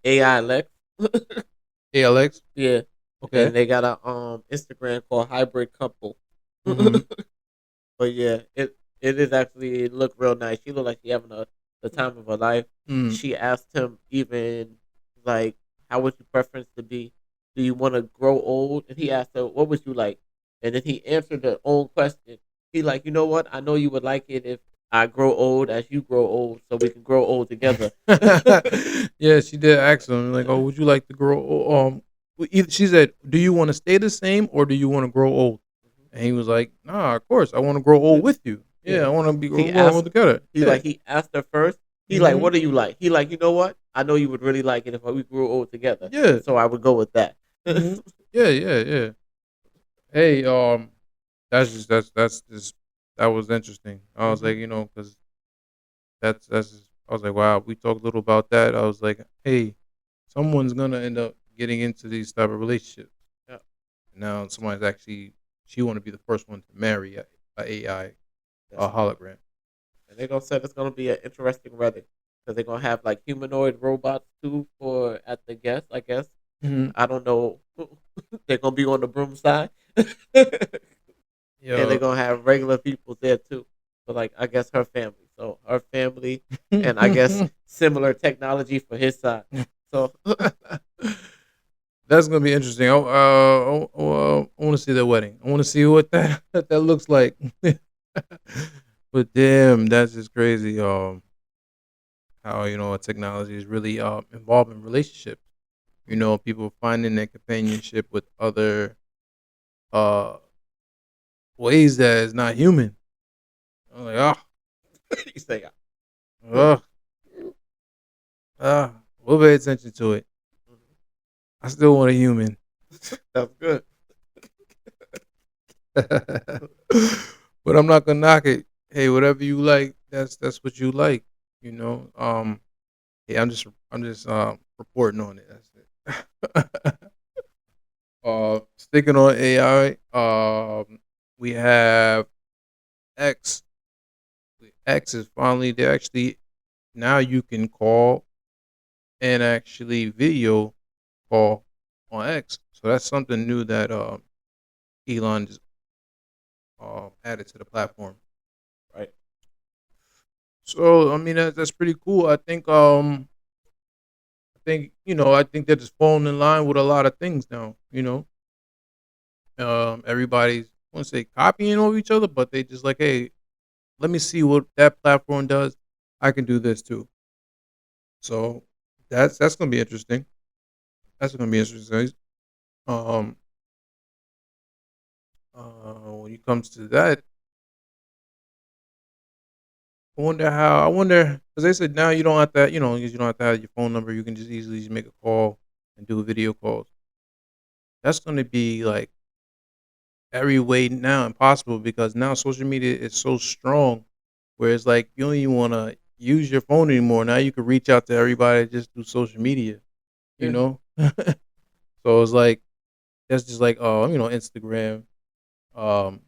AI Lex. Hey Alex. Yeah, Okay. and they got a Instagram called Hybrid Couple. Hmm. But yeah, it is actually, it looked real nice. She looked like she having the time of her life. Mm. She asked him even like, how would you preference to be? Do you want to grow old? And he asked her, what would you like? And then he answered their own question. He like, you know what? I know you would like it if I grow old as you grow old, so we can grow old together. Yeah, she did ask him like, "Oh, would you like to grow?" She said, "Do you want to stay the same or do you want to grow old?" And he was like, "Nah, of course, I want to grow old with you. Yeah, Yeah. I want to be He growing old asked. together." Yeah. He asked her first. He like, Hmm. what do you like? He like, you know what? I know you would really like it if we grew old together. Yeah. So I would go with that. Hmm. Yeah, yeah, yeah. Hey, that's just that was interesting. I was like, Mhm. because that's just, I was like, wow, we talked a little about that. I was like, hey, someone's gonna end up getting into these type of relationships. Yeah. Now somebody's actually she want to be the first one to marry a AI, That's a hologram. And they're gonna say it's gonna be an interesting wedding because they're gonna have like humanoid robots too for at the guest. I guess Hmm. I don't know. They're gonna be on the broom side, and they're Yo. gonna have regular people there too. So like I guess her family. So her family, and I guess similar technology for his side. So That's gonna be interesting. I want to see their wedding. I want to see what that that looks like. But damn, that's just crazy. How technology is really involved in relationships. People finding their companionship with other uh ways that is not human. I'm like, you say oh, we'll pay attention to it. I still want a human. that's good. But I'm not gonna knock it. Hey, whatever you like, that's what you like. You know. Yeah, I'm just reporting on it. That's it. Sticking on AI. We have X. X is finally they actually now you can call and actually video call on X. So that's something new that Elon just added to the platform. Right. So I mean that's pretty cool. I think they're just falling in line with a lot of things now. Everybody's I want to say copying of each other, but they just like, hey, let me see what that platform does. I can do this too. So that's gonna be interesting. That's gonna be interesting. Um, when it comes to that, I wonder because they said now you don't have to, you don't have to have your phone number. You can just easily just make a call and do video calls. That's gonna be like every way now impossible because now social media is so strong where it's like you don't even want to use your phone anymore. Now you can reach out to everybody just through social media, you Yeah. know? So it's like that's just like Instagram, um,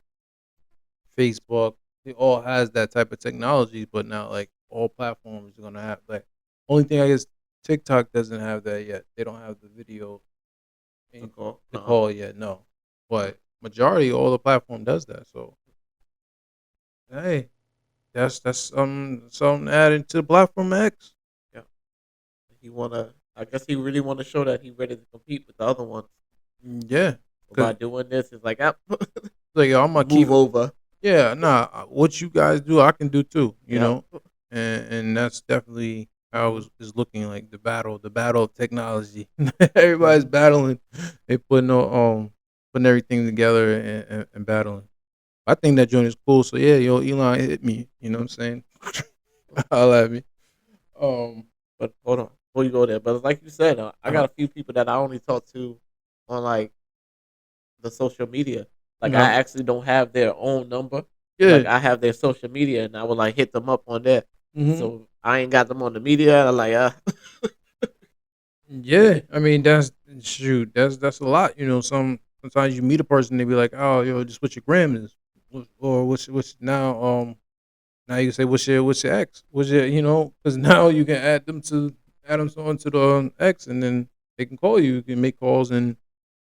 Facebook, it all has that type of technology, but now like all platforms are gonna have like only thing I guess TikTok doesn't have that yet. They don't have the video The in call. the call yet, no. But majority all the platform does that. So hey, that's something added to the platform X. Yeah. He wanna. I guess he really want to show that he ready to compete with the other ones. Yeah, By cause doing this, it's like, ah, like yo, I'm gonna keep. move over. Yeah, nah. What you guys do, I can do too. Yeah. And that's definitely how Mhm. it's looking like the battle of technology. Everybody's Mhm. battling. They putting everything together and battling. I think that joint is cool. So yeah, yo, Elon hit me. You know what I'm saying? Holla at me. Um, But hold on, before you go there, but like you said, I uh, got a few people that I only talk to on like the social media. Like yeah, I actually don't have their own number. Like yeah. I have their social media, and I would like hit them up on there. Hmm. So I ain't got them on the media. I'm like, Yeah, I mean that's shoot, that's a lot. Sometimes you meet a person, they be like, "Oh, yo, just what your gram is," or what's now. Now you can say, "What's your X? What's your Because now you can add them onto the X, and then they can call you. You can make calls and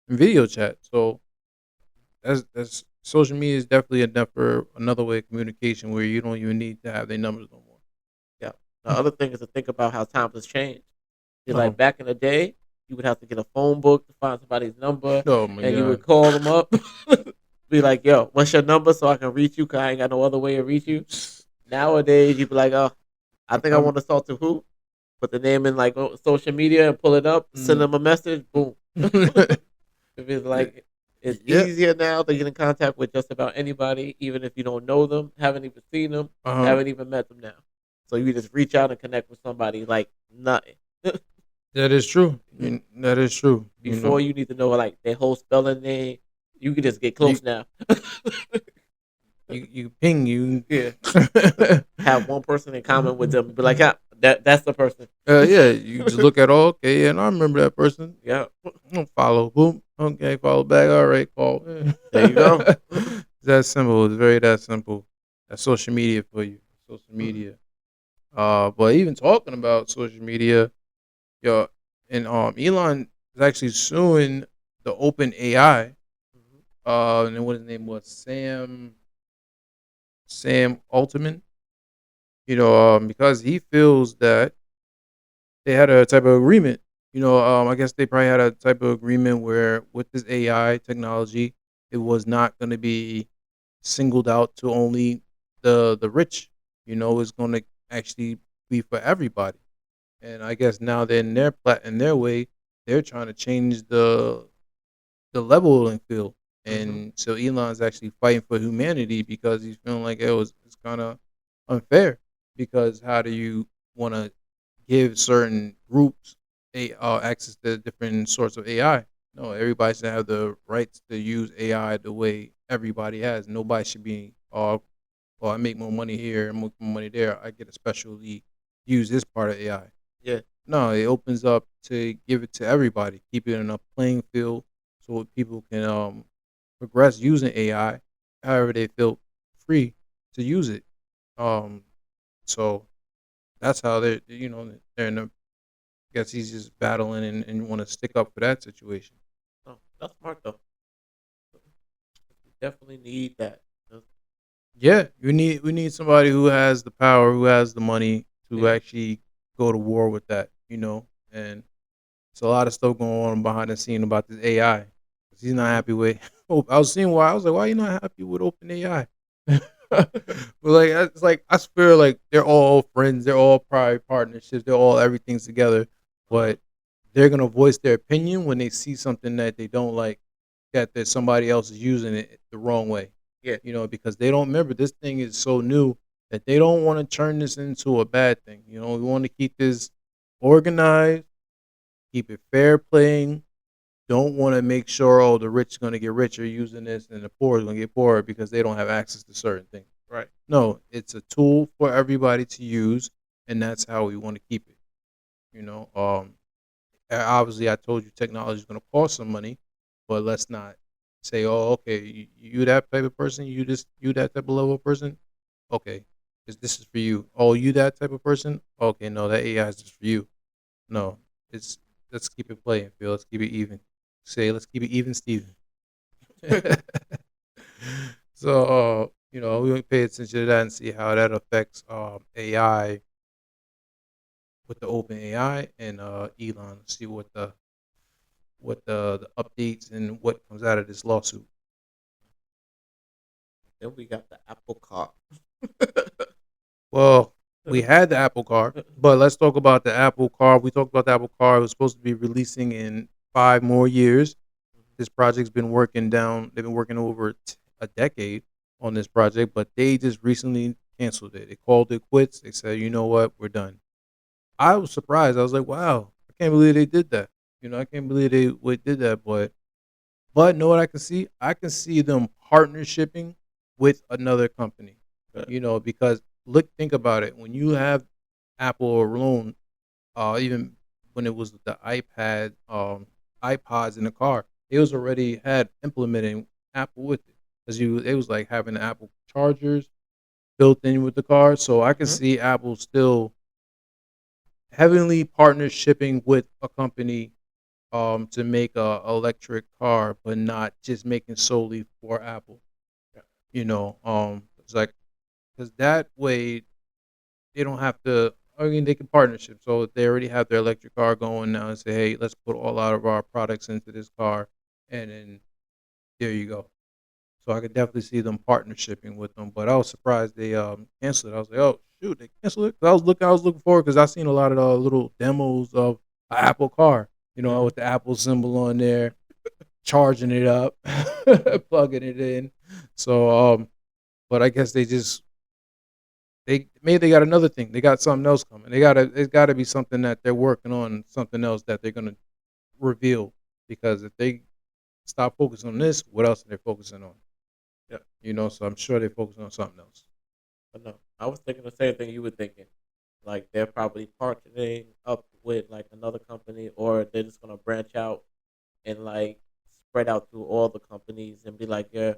video chat. So that's social media is definitely another way of communication where you don't even need to have their numbers no more. yeah. The other thing is to think about how times has changed. See, like Oh, back in the day, you would have to get a phone book to find somebody's number, oh my and you would god. call them up, be like, "Yo, what's your number so I can reach you? Cause I ain't got no other way to reach you." Nowadays, you be like, oh, I think I want to talk to who? Put the name in like social media and pull it up, send them a message, boom. If it's like it's Yeah. easier now to get in contact with just about anybody, even if you don't know them, haven't even seen them, Uh-huh. haven't even met them now. So you just reach out and connect with somebody like nothing. That is true. That is true. Before you need to know like their whole spelling name, you can just get close now. You ping you. Yeah. Have one person in common with them. Be like, yeah, that's the person. Yeah, you just look at all. Okay, yeah, and I remember that person. Yeah. Follow. Boom. Okay, follow back. All right, call. There you go. It's that simple. It's very that simple. That's social media for you. Social media. But even talking about social media, yo, and Elon is actually suing the Open AI. And what his name was, Sam Altman. Because he feels that they had a type of agreement. I guess they probably had a type of agreement where with this AI technology, it was not going to be singled out to only the rich. It's going to actually be for everybody. And I guess now they're in their way, they're trying to change the leveling field. And so Elon's actually fighting for humanity because he's feeling like it's kind of unfair. Because how do you want to give certain groups access to different sorts of AI? No, everybody should have the rights to use AI the way everybody has. Nobody should be, well, I make more money here and more money there. I get to specially use this part of AI. Yeah. No, it opens up to give it to everybody, keep it in a playing field so people can progress using AI however they feel free to use it. So that's how they're in a, I guess he's just battling and want to stick up for that situation. Oh, that's smart though. We definitely need that. Yeah, we need somebody who has the power, who has the money to actually go to war with that, and it's a lot of stuff going on behind the scene about this AI. 'Cause he's not happy with. Oh, I was seeing why. I was like, why are you not happy with OpenAI? But like, it's like I swear, like they're all friends, they're all private partnerships, they're all everything's together, but they're gonna voice their opinion when they see something that they don't like, that somebody else is using it the wrong way. Yeah. Because they don't remember this thing is so new that they don't want to turn this into a bad thing. We want to keep this organized, keep it fair playing. Don't want to make sure the rich is going to get richer using this and the poor is going to get poorer because they don't have access to certain things. Right. No, it's a tool for everybody to use, and that's how we want to keep it. Obviously, I told you technology is going to cost some money, but let's not say, oh, okay, you that type of person, you that type of level of person, okay, this is for you. Oh, you that type of person, okay, no, that AI is just for you. No, let's keep it playing field. Let's keep it even. Let's keep it even, Steven. So, we want to pay attention to that and see how that affects AI with the Open AI and Elon. See what the updates and what comes out of this lawsuit. Then we got the Apple Car. Well, we had the Apple Car, but let's talk about the Apple Car. We talked about the Apple Car. It was supposed to be releasing in 5 more years. This project's been working down. They've been working over a decade on this project, but they just recently canceled it. They called it quits. They said, you know what, we're done. I was surprised. I was like, wow, I can't believe they did that. I can't believe they did that. But know what I can see? I can see them partnershiping with another company. Because think about it. When you have Apple alone, even when it was the iPods in the car, it was already had implementing Apple with it. Because it was like having the Apple chargers built in with the car. So I can see Apple still heavily partnershiping with a company to make a electric car, but not just making solely for Apple. It's like because that way they don't have to. I mean, they can partnership. So they already have their electric car going now and say, hey, let's put all out of our products into this car, and then there you go. So I could definitely see them partnershiping with them. But I was surprised they canceled it. I was like, oh shoot, they canceled it. 'Cause I was looking forward because I seen a lot of little demos of an Apple car, Mhm. with the Apple symbol on there, charging it up, plugging it in. So but I guess they got another thing. They got something else coming. It's gotta be something that they're working on, something else that they're gonna reveal. Because if they stop focusing on this, what else are they focusing on? Yeah. So I'm sure they're focusing on something else. But no, I was thinking the same thing you were thinking. Like they're probably partnering up with like another company, or they're just gonna branch out and like spread out through all the companies and be like, yeah,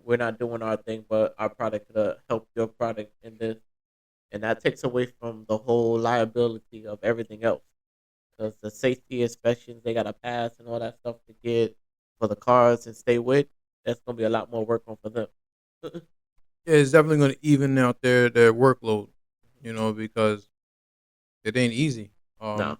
we're not doing our thing, but our product could help your product in this, and that takes away from the whole liability of everything else. Because the safety inspections they gotta pass and all that stuff to get for the cars and stay with, that's gonna be a lot more work on for them. Yeah, it's definitely going to even out their workload, because it ain't easy. No,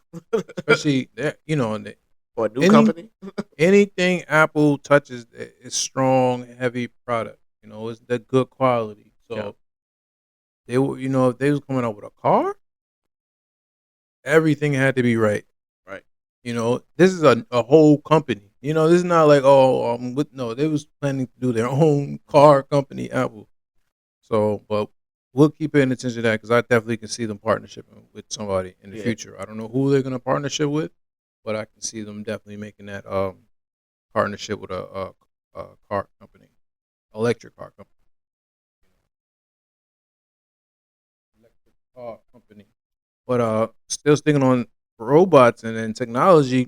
Especially for a new any company. anything Apple touches is strong, heavy product. It's the good quality. Yeah, So they were, if they was coming out with a car, everything had to be right. right. This is a whole company. This is not like no, they was planning to do their own car company, Apple. So, but we'll keep paying attention to that because I definitely can see them partnershiping with somebody in the Yeah, future. I don't know who they're gonna partnership with, but I can see them definitely making that partnership with a car company, electric car company, electric car company. But still sticking on robots and then technology.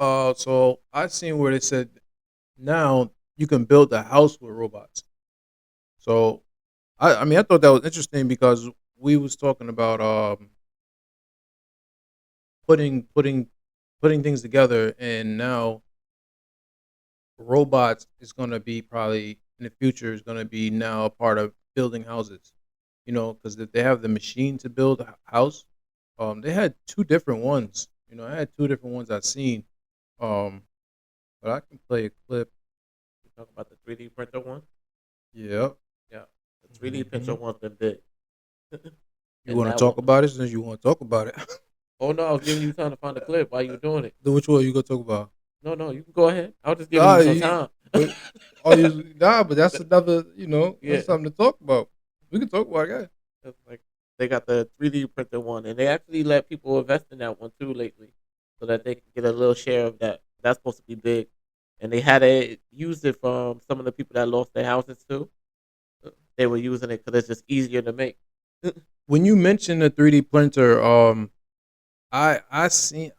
So I seen where they said now you can build a house with robots. So I mean I thought that was interesting because we was talking about putting putting putting things together, and now robots is going to be probably in the future is going to be now a part of building houses. Because if they have the machine to build a house, they had two different ones. I had two different ones I've seen. Um, but I can play a clip. you talk about the 3D printer one. Yep. Yeah, the 3D printer hmm one's been big, You and want to that one. talk about it since you want to talk about it? Oh no, I was giving you time to find the clip while you were doing it. Then which one you gonna talk about? No, no, you can go ahead. I was just giving Nah, you some time. but but that's another. Yeah, That's something to talk about. We can talk about it. it's like they got the 3D printer one, and they actually let people invest in that one too lately, so that they can get a little share of that. That's supposed to be big, and they had it used it from some of the people that lost their houses too. They were using it because it's just easier to make. When you mentioned the 3D printer, I seen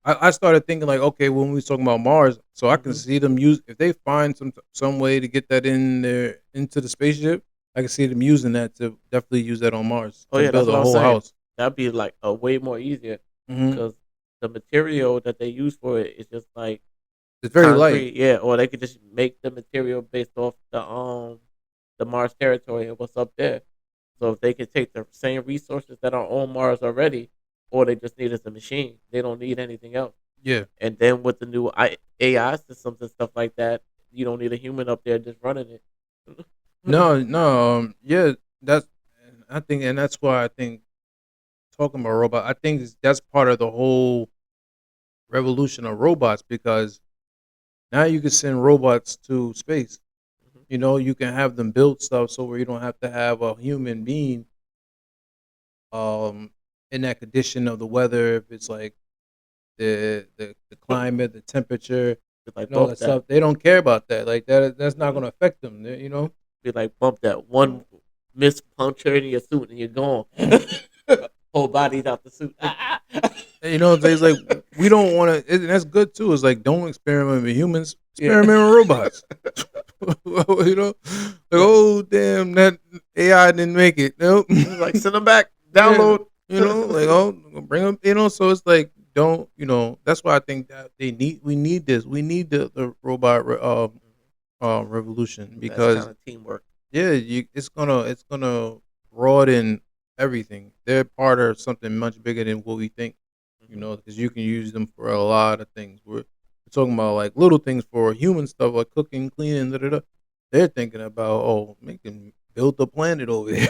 I started thinking like, okay, when we was talking about Mars, so I can Hmm. see them use if they find some way to get that in there into the spaceship. I can see them using that to definitely use that on Mars Oh to yeah, that's build what a I was whole saying. house. That'd be like a way more easier hmm because the material that they use for it is just like It's very light. concrete, yeah. Or they could just make the material based off the Mars territory and what's up there. So if they could take the same resources that are on Mars already, or they just need is a machine, they don't need anything else. Yeah. And then with the new AI systems and stuff like that, you don't need a human up there just running it. No, no. Yeah, that's. I think, and that's why I think talking about robot. I think that's part of the whole revolution of robots because now you can send robots to space. You can have them build stuff so where you don't have to have a human being um in that condition of the weather, if it's like the climate, the temperature, Be like and all bump that that, stuff. They don't care about that. Like that's not gonna affect them. be like bump that one miss puncture in your suit and you're gone. Whole body's out the suit. It's like we don't want to, and that's good too. It's like don't experiment with humans, Yeah. experiment with robots. Like Yeah. oh damn, that AI didn't make it. Nope. Like send them back, Yeah, download. like oh, bring them. So it's like don't. That's why I think that we need this. We need the robot revolution That's because kind of teamwork. yeah, it's gonna broaden everything. They're part of something much bigger than what we think. Hmm. Because you can use them for a lot of things. We're talking about like little things for human stuff like cooking, cleaning, da da da. They're thinking about they can build the planet over there.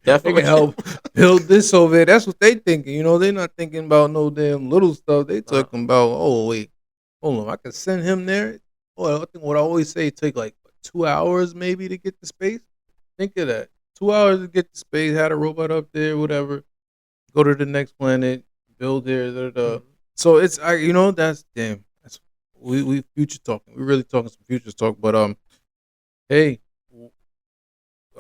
They Definitely. can help build this over there. That's what they thinking. You know, they're not thinking about no damn little stuff. They talking about wait, hold on, I can send him there. Oh, I think what I always say, it take like 2 hours maybe to get to space. Think of that. 2 hours to get to space, had a robot up there, whatever. Go to the next planet, build there, da, da, da. So it's that's damn. That's we future talking. We really talking some future talk. But hey,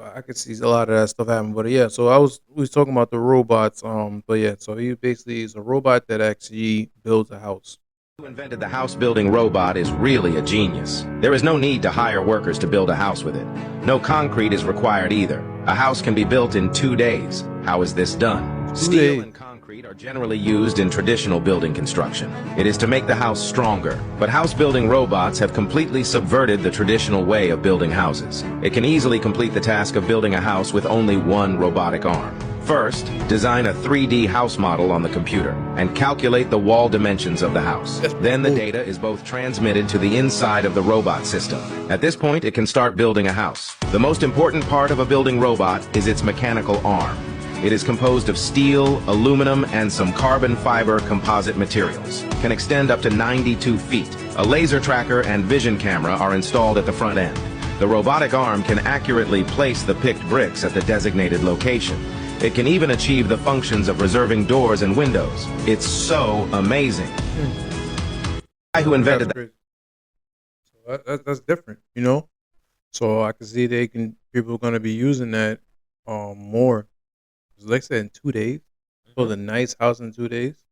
I could see a lot of that stuff happen. But yeah, so we was talking about the robots. But yeah, so he basically is a robot that actually builds a house. Who invented the house-building robot is really a genius. There is no need to hire workers to build a house with it. No concrete is required either. A house can be built in 2 days. How is this done? Steel and concrete are generally used in traditional building construction. It is to make the house stronger, but house-building robots have completely subverted the traditional way of building houses. It can easily complete the task of building a house with only one robotic arm. First, design a 3D house model on the computer and calculate the wall dimensions of the house. Then the data is both transmitted to the inside of the robot system. At this point, it can start building a house. The most important part of a building robot is its mechanical arm. It is composed of steel, aluminum, and some carbon fiber composite materials. Can extend up to 92 feet. A laser tracker and vision camera are installed at the front end. The robotic arm can accurately place the picked bricks at the designated location. It can even achieve the functions of reserving doors and windows. It's so amazing. The guy who invented that. So that's different, you know. So I can see people are gonna be using that more. 'Cause like I said, in 2 days, build a nice house in 2 days.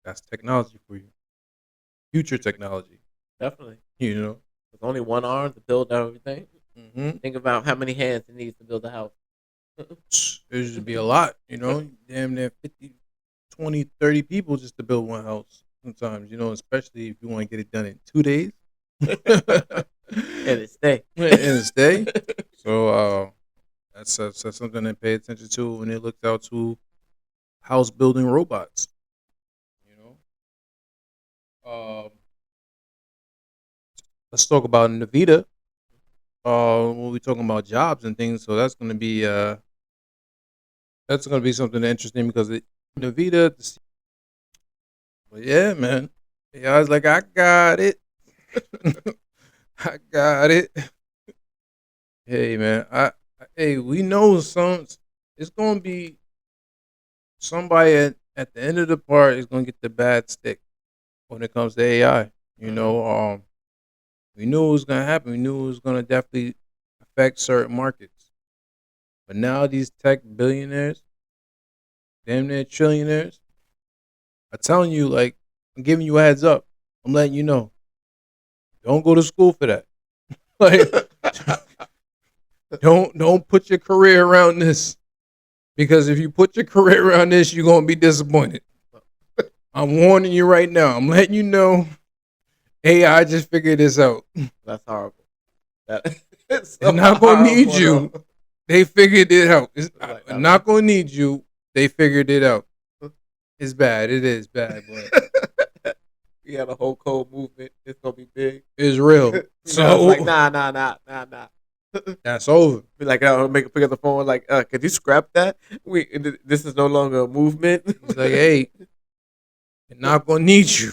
That's technology for you. Future technology, Definitely. you know. With only one arm to build everything. Mm-hmm. Think about how many hands it needs to build a house. There should be a lot, you know. Damn near 50, 20, 30 people just to build one house sometimes, you know, especially if you want to get it done in 2 days. And it stay. And stay. So that's something to pay attention to when it looks out to house building robots. You know. Let's talk about Nvidia. When we're talking about jobs and things, so that's gonna be something interesting because Nvidia. But yeah, man. Yeah, I was like, I got it. I got it. Hey, man. Hey, we know it's gonna be somebody at the end of the part is gonna get the bad stick when it comes to AI. You know, we knew it was gonna happen. We knew it was gonna definitely affect certain markets. But now these tech billionaires, damn near trillionaires, are telling you, like, I'm giving you a heads up. I'm letting you know. Don't go to school for that. Like, don't put your career around this. Because if you put your career around this, you're gonna be disappointed. I'm warning you right now. I'm letting you know. AI just figured this out. That's horrible. They're not gonna need you. They figured it out. I'm not gonna need you. They figured it out. It's bad. It is bad, but we had a whole code movement. It's gonna be big. It's real. So like nah. That's over. Be like, I'll pick up the phone. Like, could you scrap that? This is no longer a movement. It's like, hey, they're not gonna need you.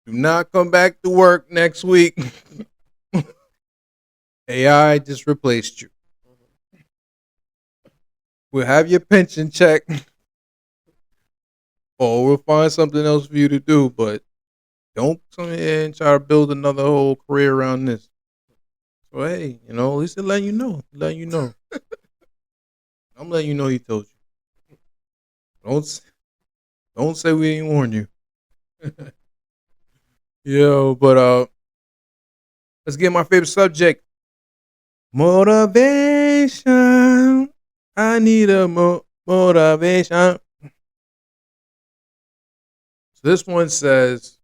Do not come back to work next week. AI just replaced you. We'll have your pension check. Or we'll find something else for you to do, but don't come here and try to build another whole career around this. So hey, you know, at least they're letting you know. I'm letting you know he told you. Don't say we ain't warned you. Yo, but let's get my favorite subject. Motivation. I need a motivation. So this one says,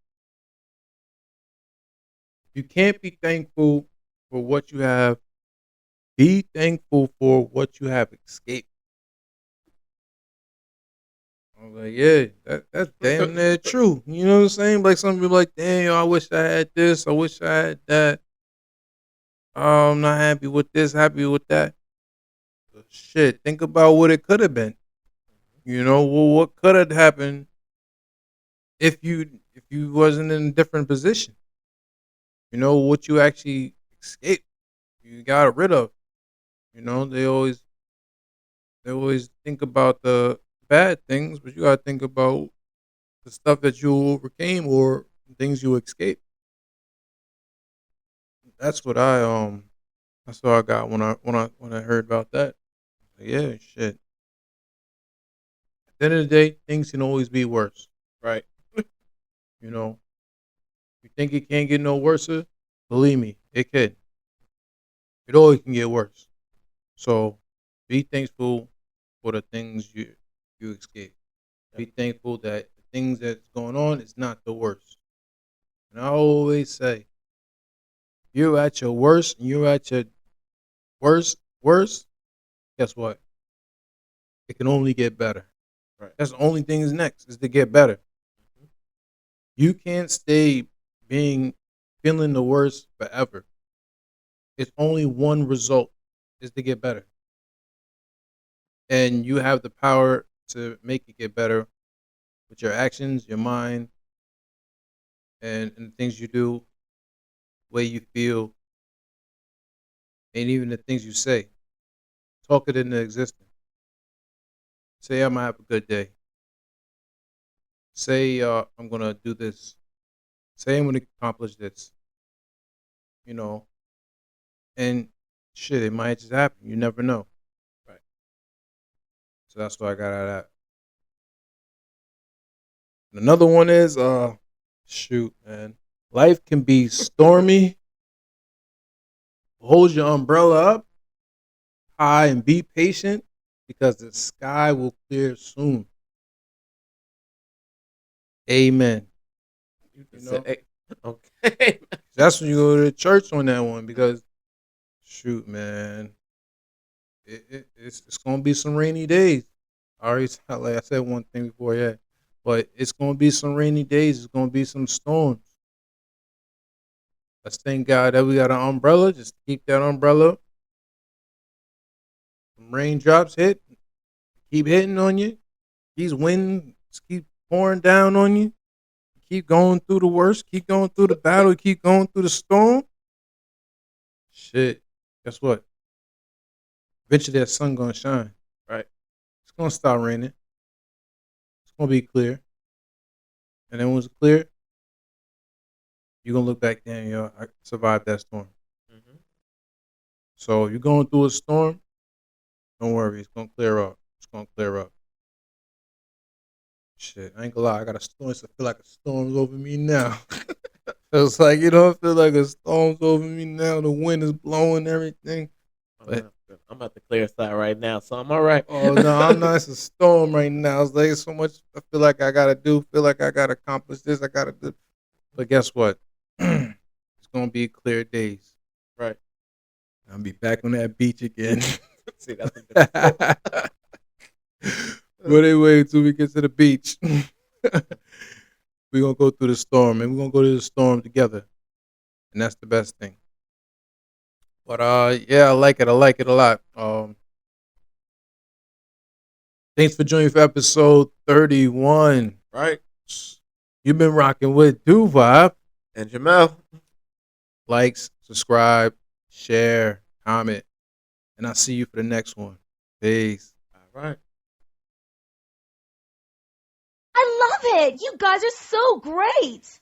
you can't be thankful for what you have. Be thankful for what you have escaped. I'm like, yeah, that's damn near true. You know what I'm saying? Like some people like, damn, I wish I had this. I wish I had that. I'm not happy with this, happy with that. Shit, think about what it could have been. You know, well, what could have happened if you wasn't in a different position. You know what you actually escaped, you got rid of. You know, they always think about the bad things, but you gotta think about the stuff that you overcame or things you escaped. That's what that's what I got when I heard about that. Like, yeah, shit. At the end of the day, things can always be worse. Right. You know, you think it can't get no worse? Believe me, it can. It always can get worse. So be thankful for the things you escape. Be thankful that the things that's going on is not the worst. And I always say, you're at your worst and you're at your worst, guess what? It can only get better. Right. That's the only thing is next is to get better. You can't stay being feeling the worst forever. It's only one result is to get better. And you have the power to make it get better with your actions, your mind, and the things you do, way you feel, and even the things you say. Talk it into existence. Say I'm gonna have a good day. Say I'm gonna do this. Say I'm gonna accomplish this. You know, and shit, it might just happen. You never know. Right. So that's what I got out of that. And another one is shoot, man. Life can be stormy. Hold your umbrella up high and be patient because the sky will clear soon. Amen. You You just know? said, okay. That's when you go to the church on that one because shoot, man. It's gonna be some rainy days. I already like I said one thing before, yeah. But it's gonna be some rainy days. It's gonna be some storms. Let's thank God that we got an umbrella. Just keep that umbrella. Some raindrops hit, keep hitting on you. These winds keep pouring down on you. Keep going through the worst. Keep going through the battle. Keep going through the storm. Shit. Guess what? Eventually that sun gonna shine. Right. It's gonna start raining. It's gonna be clear. And then when it's clear, you're gonna look back, damn, yo, I survived that storm. Mm-hmm. So if you're going through a storm, don't worry, it's gonna clear up. It's gonna clear up. Shit, I ain't gonna lie, I got a storm. I feel like a storm's over me now. It's like, I feel like a storm's over me now. The wind is blowing everything. But I'm at the clear side right now, so I'm all right. oh no, I'm not. It's a storm right now. It's like so much. I feel like I gotta do. Feel like I gotta accomplish this. I gotta do. But guess what? It's gonna be clear days. Right. I'll be back on that beach again. See, that's a good But anyway, till we get to the beach, we're gonna go through the storm, and we're gonna go to the storm together, and that's the best thing. But yeah, I like it. I like it a lot. Thanks for joining for episode 31. right. You've been rocking with Do Vibe. And Jamel. Likes, subscribe, share, comment, and I'll see you for the next one. Peace. All right. I love it. You guys are so great.